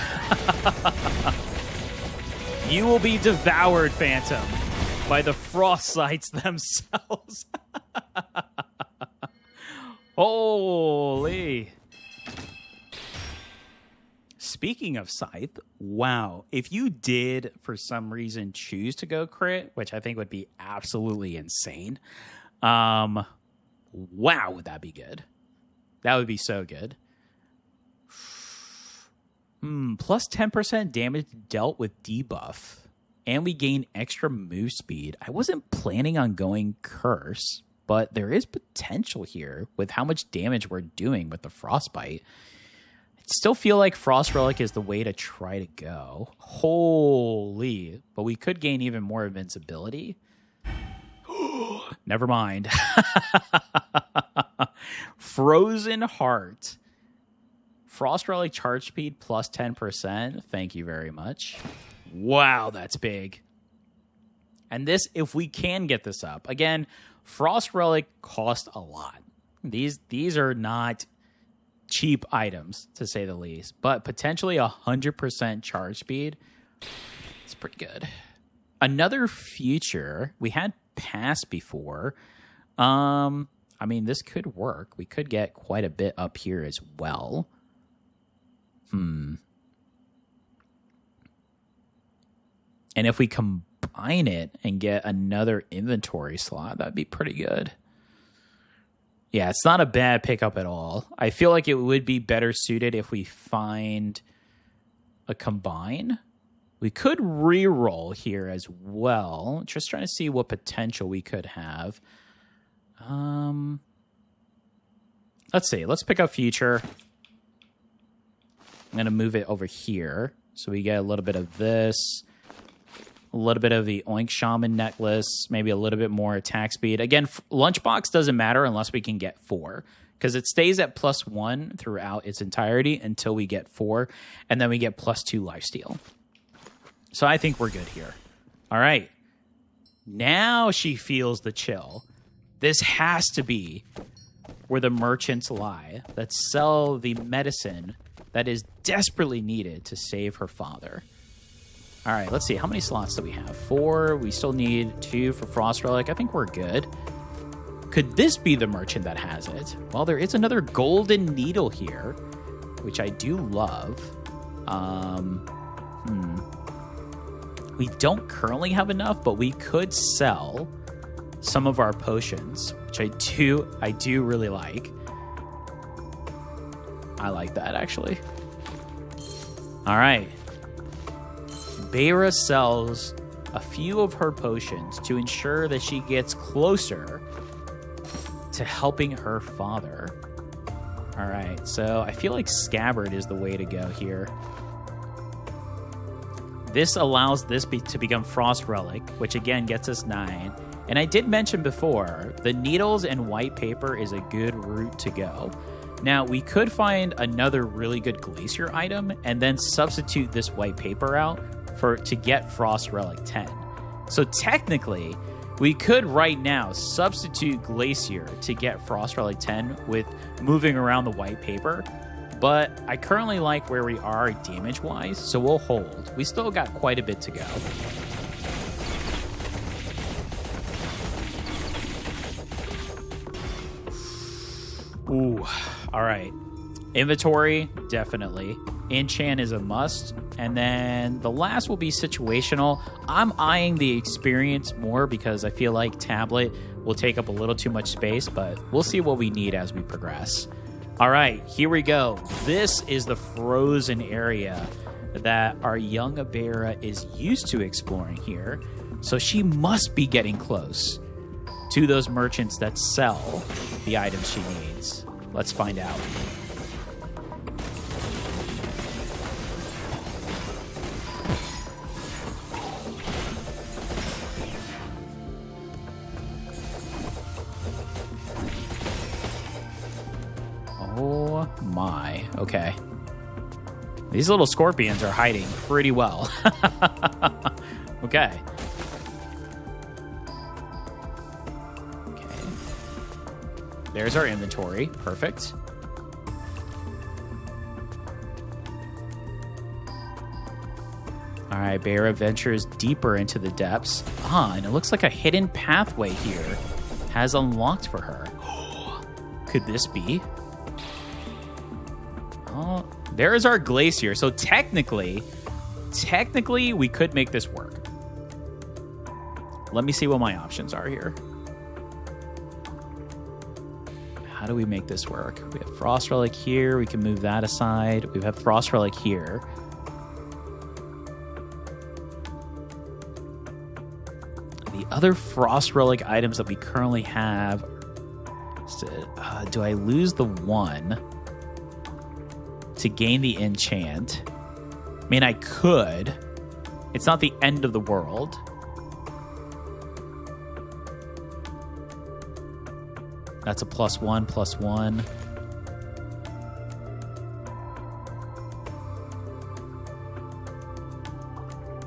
You will be devoured, Phantom, by the frost sites themselves. Holy. Speaking of Scythe, wow. If you did, for some reason, choose to go crit, which I think would be absolutely insane, wow, would that be good? That would be so good. Plus 10% damage dealt with debuff, and we gain extra move speed. I wasn't planning on going curse, but there is potential here with how much damage we're doing with the frostbite. I still feel like Frost Relic is the way to try to go. Holy. But we could gain even more invincibility. Never mind. Frozen Heart. Frost Relic charge speed plus 10%. Thank you very much. Wow, that's big. And this, if we can get this up. Again, Frost Relic cost a lot. These are not cheap items, to say the least. But potentially 100% charge speed. It's pretty good. Another future we had passed before. I mean, this could work. We could get quite a bit up here as well. And if we combine it and get another inventory slot, that'd be pretty good. Yeah, it's not a bad pickup at all. I feel like it would be better suited if we find a combine. We could re-roll here as well. Just trying to see what potential we could have. Let's see. Let's pick up future. I'm going to move it over here. So we get a little bit of this. A little bit of the Oink Shaman necklace. Maybe a little bit more attack speed. Again, Lunchbox doesn't matter unless we can get 4. Because it stays at +1 throughout its entirety until we get 4. And then we get +2 lifesteal. So I think we're good here. All right. Now she feels the chill. This has to be where the merchants lie that sell the medicine that is desperately needed to save her father. All right, let's see. How many slots do we have? 4. We still need 2 for Frost Relic. I think we're good. Could this be the merchant that has it? Well, there is another golden needle here, which I do love. We don't currently have enough, but we could sell some of our potions, which I do really like. I like that, actually. All right. Beira sells a few of her potions to ensure that she gets closer to helping her father. All right, so I feel like Scabbard is the way to go here. This allows this to become Frost Relic, which again gets us 9. And I did mention before, the needles and white paper is a good route to go. Now, we could find another really good Glacier item and then substitute this white paper out to get Frost Relic 10. So technically, we could right now substitute Glacier to get Frost Relic 10 with moving around the white paper. But I currently like where we are damage-wise, so we'll hold. We still got quite a bit to go. Ooh, all right. Inventory, definitely. Enchant is a must. And then the last will be situational. I'm eyeing the experience more because I feel like tablet will take up a little too much space, but we'll see what we need as we progress. All right, here we go. This is the frozen area that our young Beira is used to exploring here. So she must be getting close to those merchants that sell the items she needs. Let's find out. Oh my. Okay. These little scorpions are hiding pretty well. Okay. There's our inventory. Perfect. All right, Beira ventures deeper into the depths. And it looks like a hidden pathway here has unlocked for her. Could this be? Oh, there is our glacier. So technically, we could make this work. Let me see what my options are here. How do we make this work? We have Frost Relic here. We can move that aside. We have Frost Relic here. The other Frost Relic items that we currently have... do I lose the one to gain the enchant? I mean, I could. It's not the end of the world. That's a +1/+1.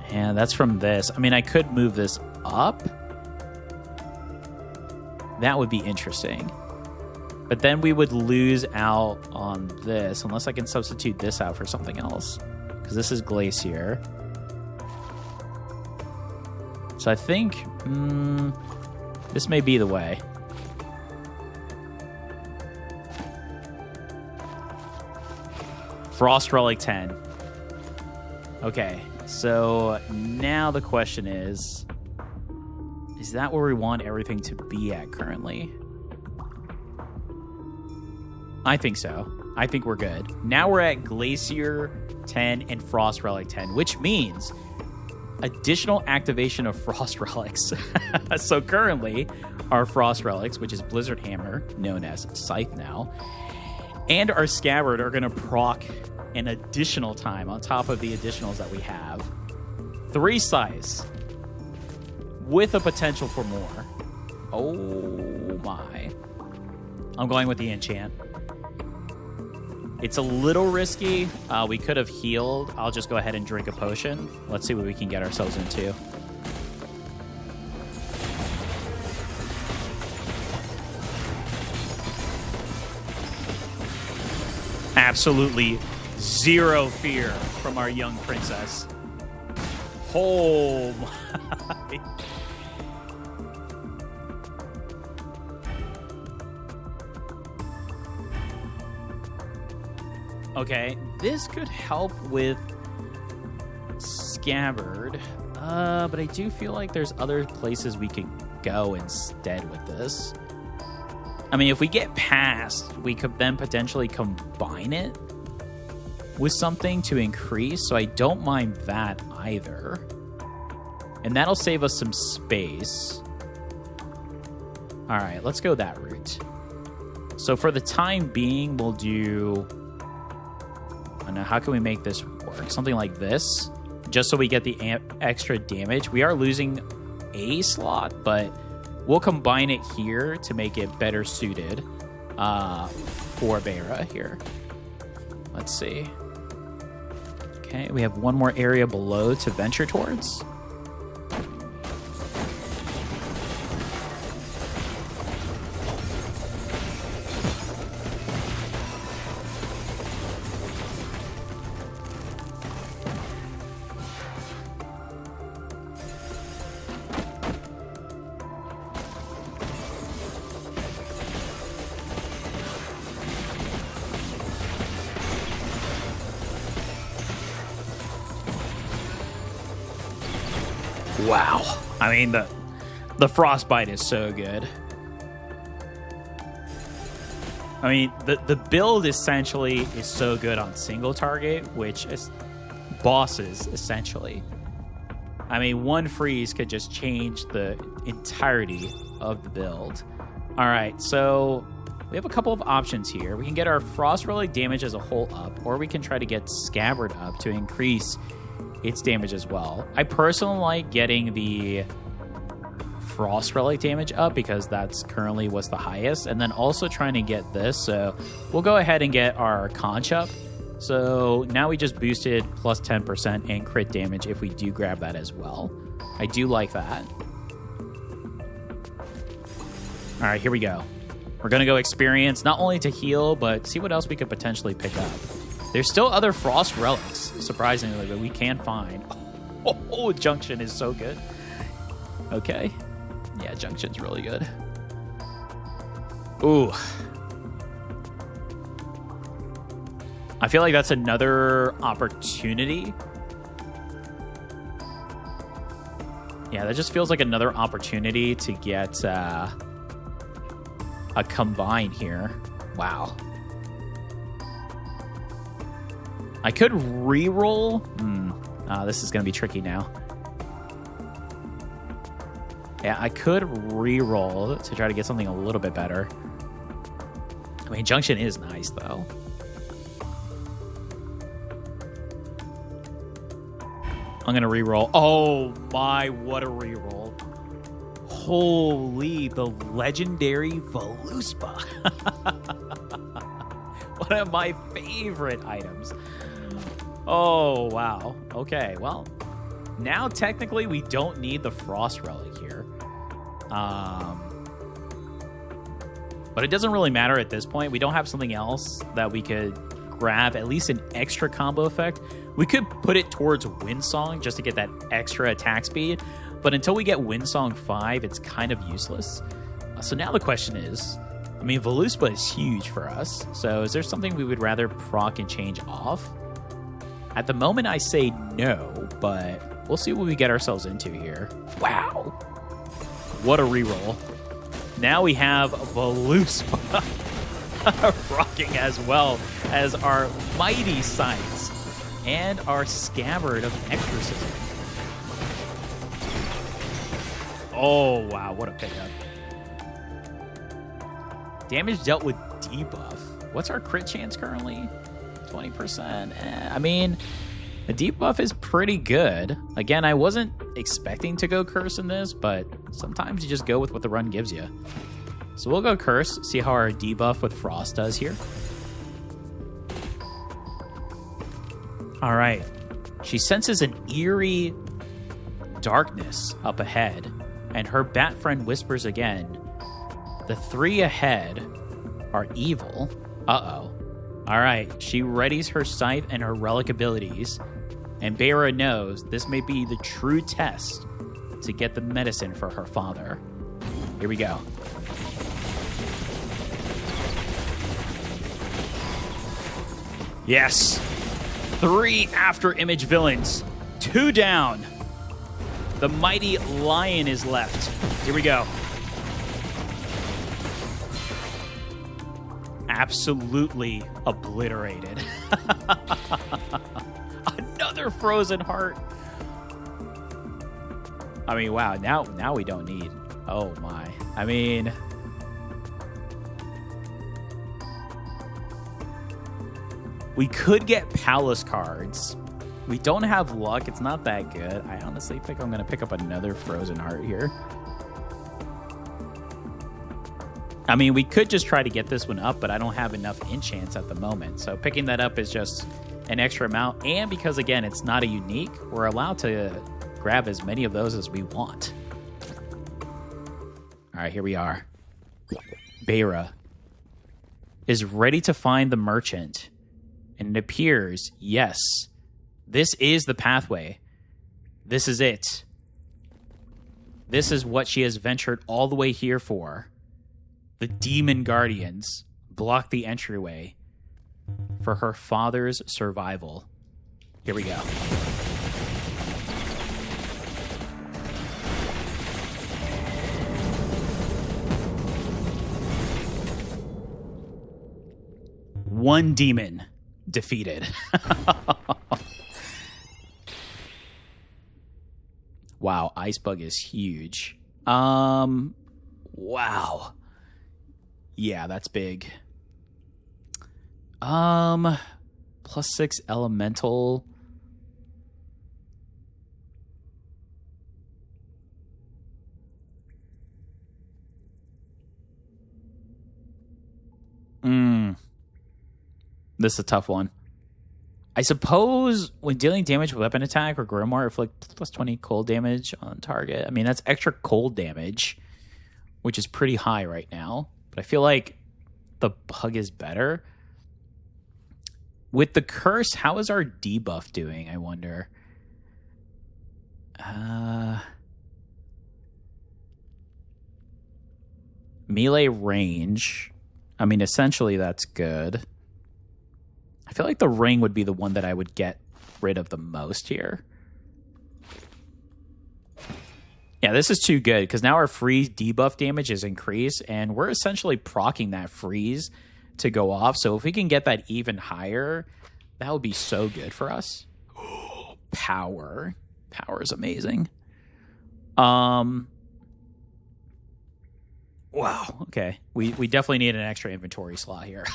And that's from this. I mean, I could move this up. That would be interesting. But then we would lose out on this unless I can substitute this out for something else. Because this is Glacier. So I think this may be the way. Frost Relic 10. Okay, so now the question is that where we want everything to be at currently? I think so. I think we're good. Now we're at Glacier 10 and Frost Relic 10, which means additional activation of Frost Relics. So currently, our Frost Relics, which is Blizzard Hammer, known as Scythe now, and our Scabbard are going to proc an additional time on top of the additionals that we have. 3 size with a potential for more. Oh my. I'm going with the enchant. It's a little risky. We could have healed. I'll just go ahead and drink a potion. Let's see what we can get ourselves into. Absolutely zero fear from our young princess. Oh my. Okay, this could help with Scabbard, but I do feel like there's other places we could go instead with this. I mean, if we get past, we could then potentially combine it with something to increase, so I don't mind that either. And that'll save us some space. All right, let's go that route. So for the time being, we'll do... I don't know, how can we make this work? Something like this, just so we get the extra damage. We are losing a slot, but we'll combine it here to make it better suited for Beira here. Let's see. Okay, we have one more area below to venture towards. Wow. I mean, the frostbite is so good. I mean, the build essentially is so good on single target, which is bosses, essentially. I mean, one freeze could just change the entirety of the build. All right, so we have a couple of options here. We can get our Frost Relic damage as a whole up, or we can try to get Scabbard up to increase its damage as well. I personally like getting the Frost Relic damage up because that's currently what's the highest, and then also trying to get this. So we'll go ahead and get our Conch up. So now we just boosted plus 10% and crit damage if we do grab that as well. I do like that. All right, here we go. We're going to go experience, not only to heal, but see what else we could potentially pick up. There's still other Frost Relics, surprisingly, that we can find. Oh, Junction is so good. Okay. Yeah, Junction's really good. Ooh. I feel like that's another opportunity. Yeah, that just feels like another opportunity to get a combine here. Wow. I could re-roll. This is going to be tricky now. Yeah, I could re-roll to try to get something a little bit better. I mean, Junction is nice, though. I'm going to re-roll. Oh, my, what a re-roll. Holy, the legendary Voluspa. One of my favorite items. Oh, wow. Okay, well, now technically we don't need the Frost Relic here. But it doesn't really matter at this point. We don't have something else that we could grab, at least an extra combo effect. We could put it towards Windsong just to get that extra attack speed. But until we get Windsong 5, it's kind of useless. So now the question is, I mean, Voluspa is huge for us. So is there something we would rather proc and change off? At the moment, I say no, but we'll see what we get ourselves into here. Wow. What a reroll. Now we have Voluspa rocking as well as our Mighty Sights and our Scabbard of Exorcism. Oh, wow. What a pickup. Damage dealt with debuff. What's our crit chance currently? 20%. I mean, the debuff is pretty good. Again, I wasn't expecting to go Curse in this, but sometimes you just go with what the run gives you. So we'll go Curse, see how our debuff with Frost does here. All right. She senses an eerie darkness up ahead, and her bat friend whispers again, "The three ahead are evil." Uh-oh. All right. She readies her sight and her relic abilities, and Beira knows this may be the true test to get the medicine for her father. Here we go. Yes. 3 after image villains. 2 down. The mighty lion is left. Here we go. Absolutely obliterated. Another frozen heart. I mean, wow. Now we don't need. Oh my. I mean, we could get palace cards. We don't have luck. It's not that good. I honestly think I'm going to pick up another frozen heart here. I mean, we could just try to get this one up, but I don't have enough enchants at the moment. So picking that up is just an extra amount. And because, again, it's not a unique, we're allowed to grab as many of those as we want. All right, here we are. Beira is ready to find the merchant. And it appears, yes, this is the pathway. This is it. This is what she has ventured all the way here for. The demon guardians block the entryway for her father's survival. Here we go. One demon defeated. Wow, Icebug is huge. Wow. Yeah, that's big. +6 elemental. This is a tough one. I suppose when dealing damage with weapon attack or Grimoire, inflict +20 cold damage on target. I mean, that's extra cold damage, which is pretty high right now. But I feel like the bug is better. With the curse, how is our debuff doing, I wonder? Melee range. I mean, essentially that's good. I feel like the ring would be the one that I would get rid of the most here. Yeah, this is too good because now our freeze debuff damage is increased and we're essentially proccing that freeze to go off. So if we can get that even higher, that would be so good for us. Power. Power is amazing. Wow. Okay. We definitely need an extra inventory slot here.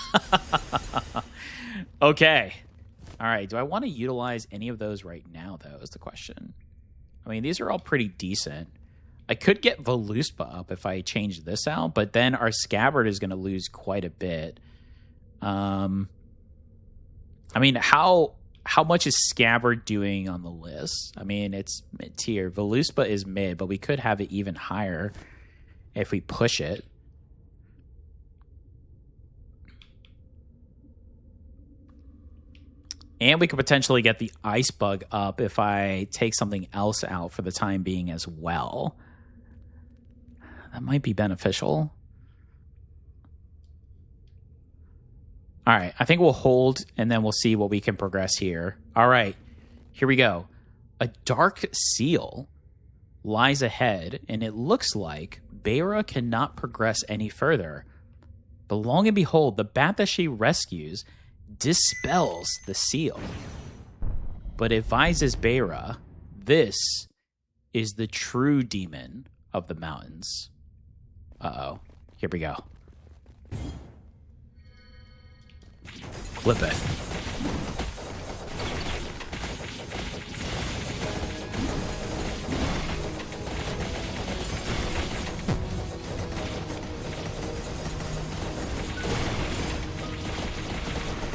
Okay. All right. Do I want to utilize any of those right now, though, is the question. I mean, these are all pretty decent. I could get Voluspa up if I change this out, but then our Scabbard is going to lose quite a bit. I mean, how much is Scabbard doing on the list? I mean, it's mid-tier. Voluspa is mid, but we could have it even higher if we push it. And we could potentially get the Icebug up if I take something else out for the time being as well. That might be beneficial. All right, I think we'll hold, and then we'll see what we can progress here. All right, here we go. A dark seal lies ahead, and it looks like Beira cannot progress any further. But long and behold, the bat that she rescues dispels the seal, but advises Beira, this is the true demon of the mountains. Uh-oh. Here we go. Flip it.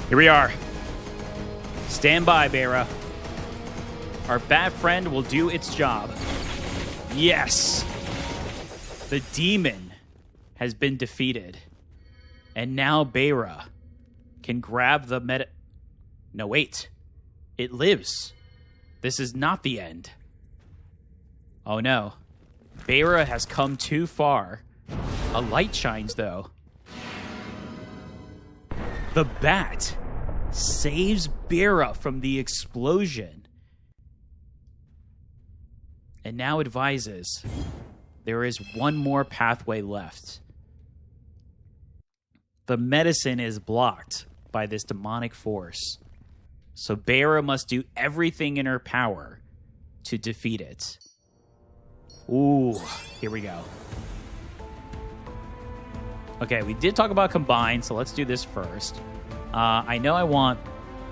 Here we are. Stand by, Beira. Our bat friend will do its job. Yes! The demon has been defeated. And now Beira can grab the No, wait. It lives. This is not the end. Oh, no. Beira has come too far. A light shines, though. The bat saves Beira from the explosion and now advises there is one more pathway left. The medicine is blocked by this demonic force, so Beira must do everything in her power to defeat it. Ooh, here we go. Okay, we did talk about combine, so let's do this first. I know I want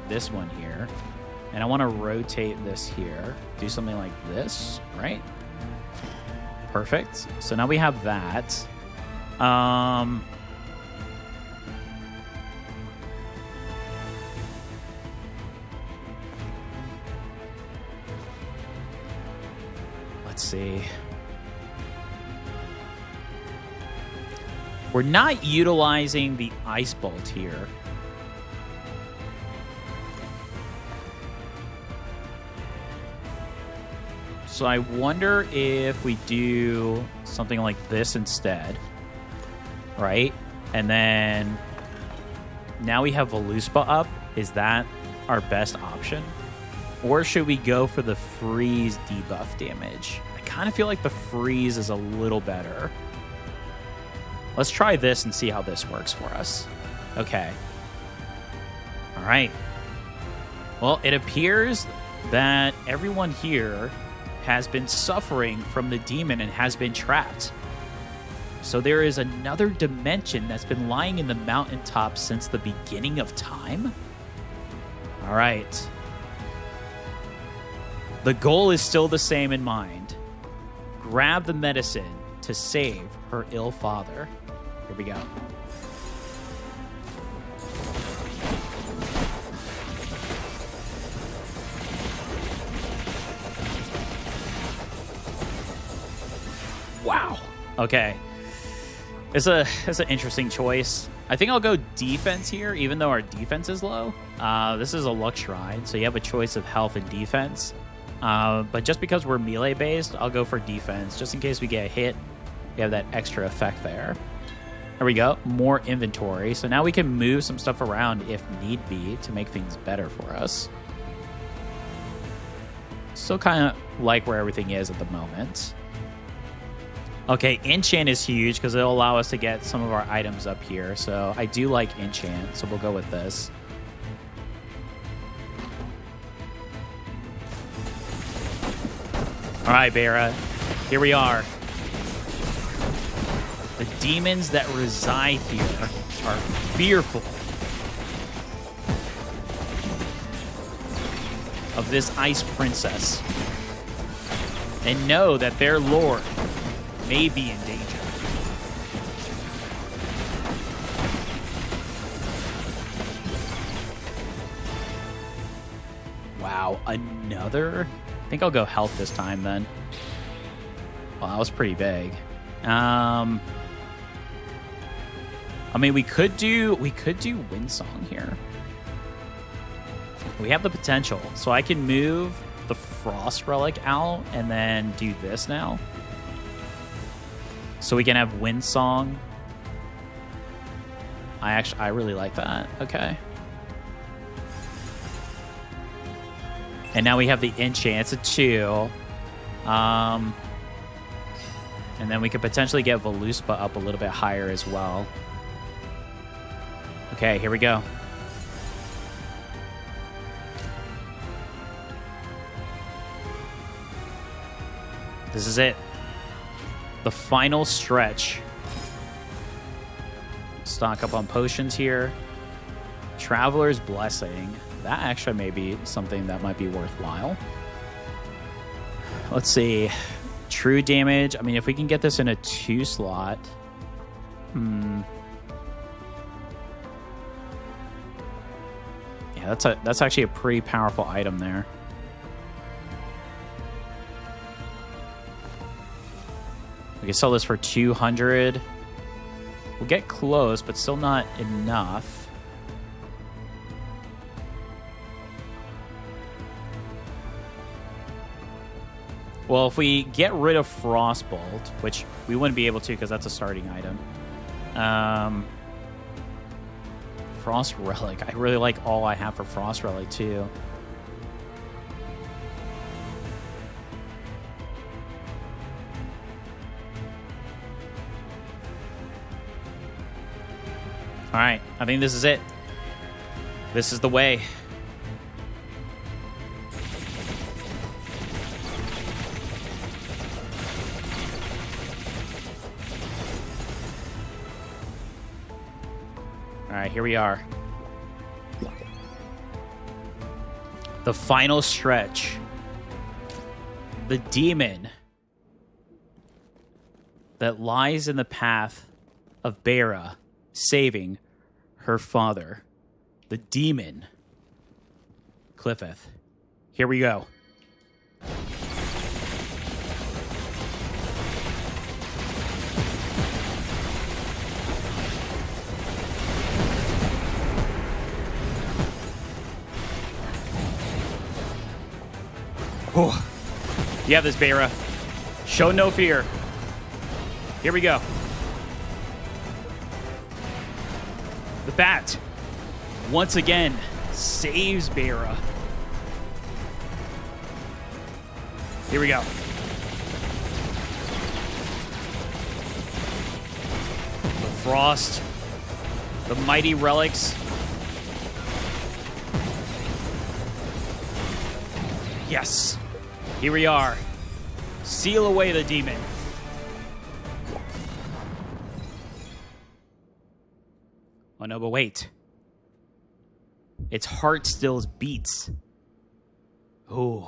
this one here, and I want to rotate this here. Do something like this, right? Perfect. So now we have that. Let's see. We're not utilizing the Ice Bolt here. So I wonder if we do something like this instead, right? And then now we have Voluspa up. Is that our best option? Or should we go for the freeze debuff damage? I kind of feel like the freeze is a little better. Let's try this and see how this works for us. Okay. All right. Well, it appears that everyone here has been suffering from the demon and has been trapped. So there is another dimension that's been lying in the mountaintops since the beginning of time? All right. The goal is still the same in mind. Grab the medicine to save her ill father. Here we go. Wow. Okay. It's an interesting choice. I think I'll go defense here, even though our defense is low. This is a luck shrine, so you have a choice of health and defense. But just because we're melee based, I'll go for defense, just in case we get hit. We have that extra effect there. There we go. More inventory. So now we can move some stuff around if need be to make things better for us. Still kind of like where everything is at the moment. Okay, enchant is huge because it'll allow us to get some of our items up here. So I do like enchant, so we'll go with this. All right, Beira, here we are. The demons that reside here are fearful of this ice princess and know that their lord may be in danger. Wow, another? I think I'll go health this time then. Well, that was pretty big. I mean, we could do Windsong here. We have the potential, so I can move the Frost Relic out and then do this now. So we can have Windsong. I really like that. Okay. And now we have the enchant. It's a 2. And then we could potentially get Voluspa up a little bit higher as well. Okay, here we go. This is it. The final stretch. Stock up on potions here. Traveler's Blessing. That actually may be something that might be worthwhile. Let's see. True damage. I mean, if we can get this in a 2 slot. Yeah, that's actually a pretty powerful item there. We can sell this for 200. We'll get close, but still not enough. Well, if we get rid of Frostbolt, which we wouldn't be able to because that's a starting item. Frost Relic. I really like all I have for Frost Relic, too. All right, I think this is it. This is the way. All right, here we are. The final stretch. The demon that lies in the path of Beira saving her father. The demon. Cliffeth. Here we go. Oh. You have this, Beira. Show no fear. Here we go. The bat, once again, saves Beira. Here we go. The frost, the mighty relics. Yes. Here we are. Seal away the demon. Oh no, but wait. Its heart still beats. Ooh.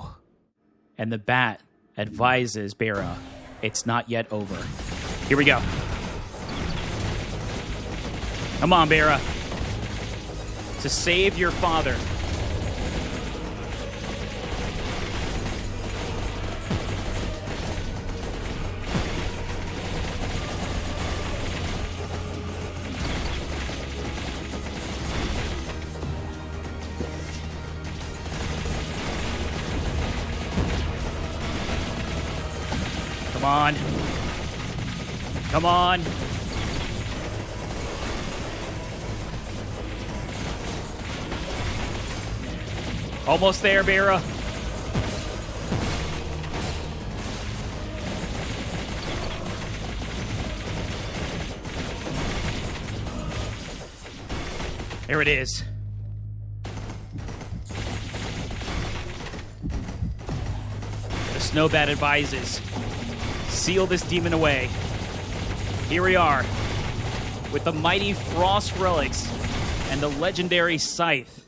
And the bat advises Beira it's not yet over. Here we go. Come on, Beira. To save your father. Come on. Come on. Almost there, Beira. There it is. The Snowbat advises. Seal this demon away. Here we are, with the mighty Frost Relics and the legendary Scythe.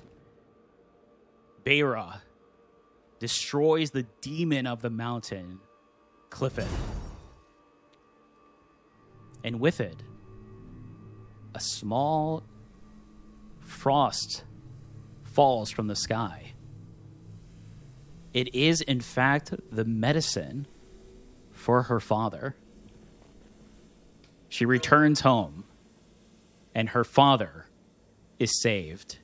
Beira destroys the demon of the mountain, Clifford. And with it, a small frost falls from the sky. It is, in fact, the medicine for her father. She returns home, and her father is saved.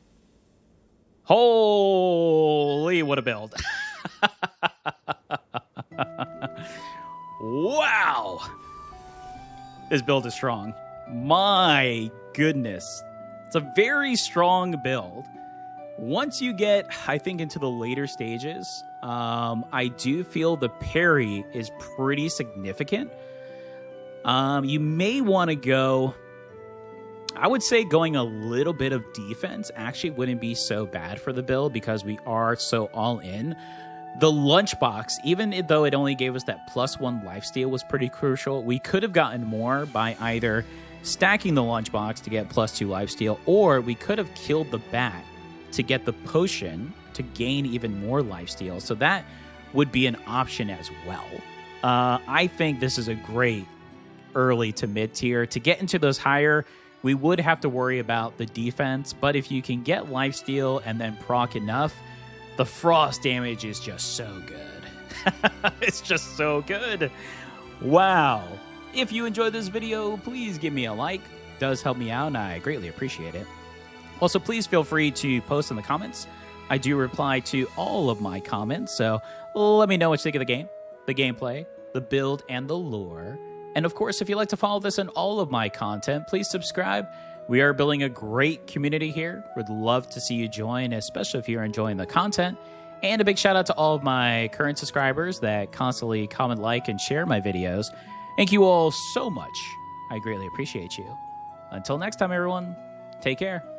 Holy, what a build. Wow. This build is strong. My goodness. It's a very strong build. Once you get, I think, into the later stages, I do feel the parry is pretty significant. You may want to go, I would say going a little bit of defense actually wouldn't be so bad for the build because we are so all in. The lunchbox, even though it only gave us that +1 lifesteal, was pretty crucial. We could have gotten more by either stacking the lunchbox to get +2 lifesteal, or we could have killed the bat to get the potion to gain even more lifesteal. So that would be an option as well. I think this is a great early to mid tier. To get into those higher, we would have to worry about the defense, but if you can get lifesteal and then proc enough, the frost damage is just so good. It's just so good. Wow. If you enjoyed this video, please give me a like. It does help me out, and I greatly appreciate it. Also, please feel free to post in the comments. I do reply to all of my comments, so let me know what you think of the game, the gameplay, the build, and the lore. And of course, if you'd like to follow this and all of my content, please subscribe. We are building a great community here. Would love to see you join, especially if you're enjoying the content. And a big shout out to all of my current subscribers that constantly comment, like, and share my videos. Thank you all so much. I greatly appreciate you. Until next time, everyone, take care.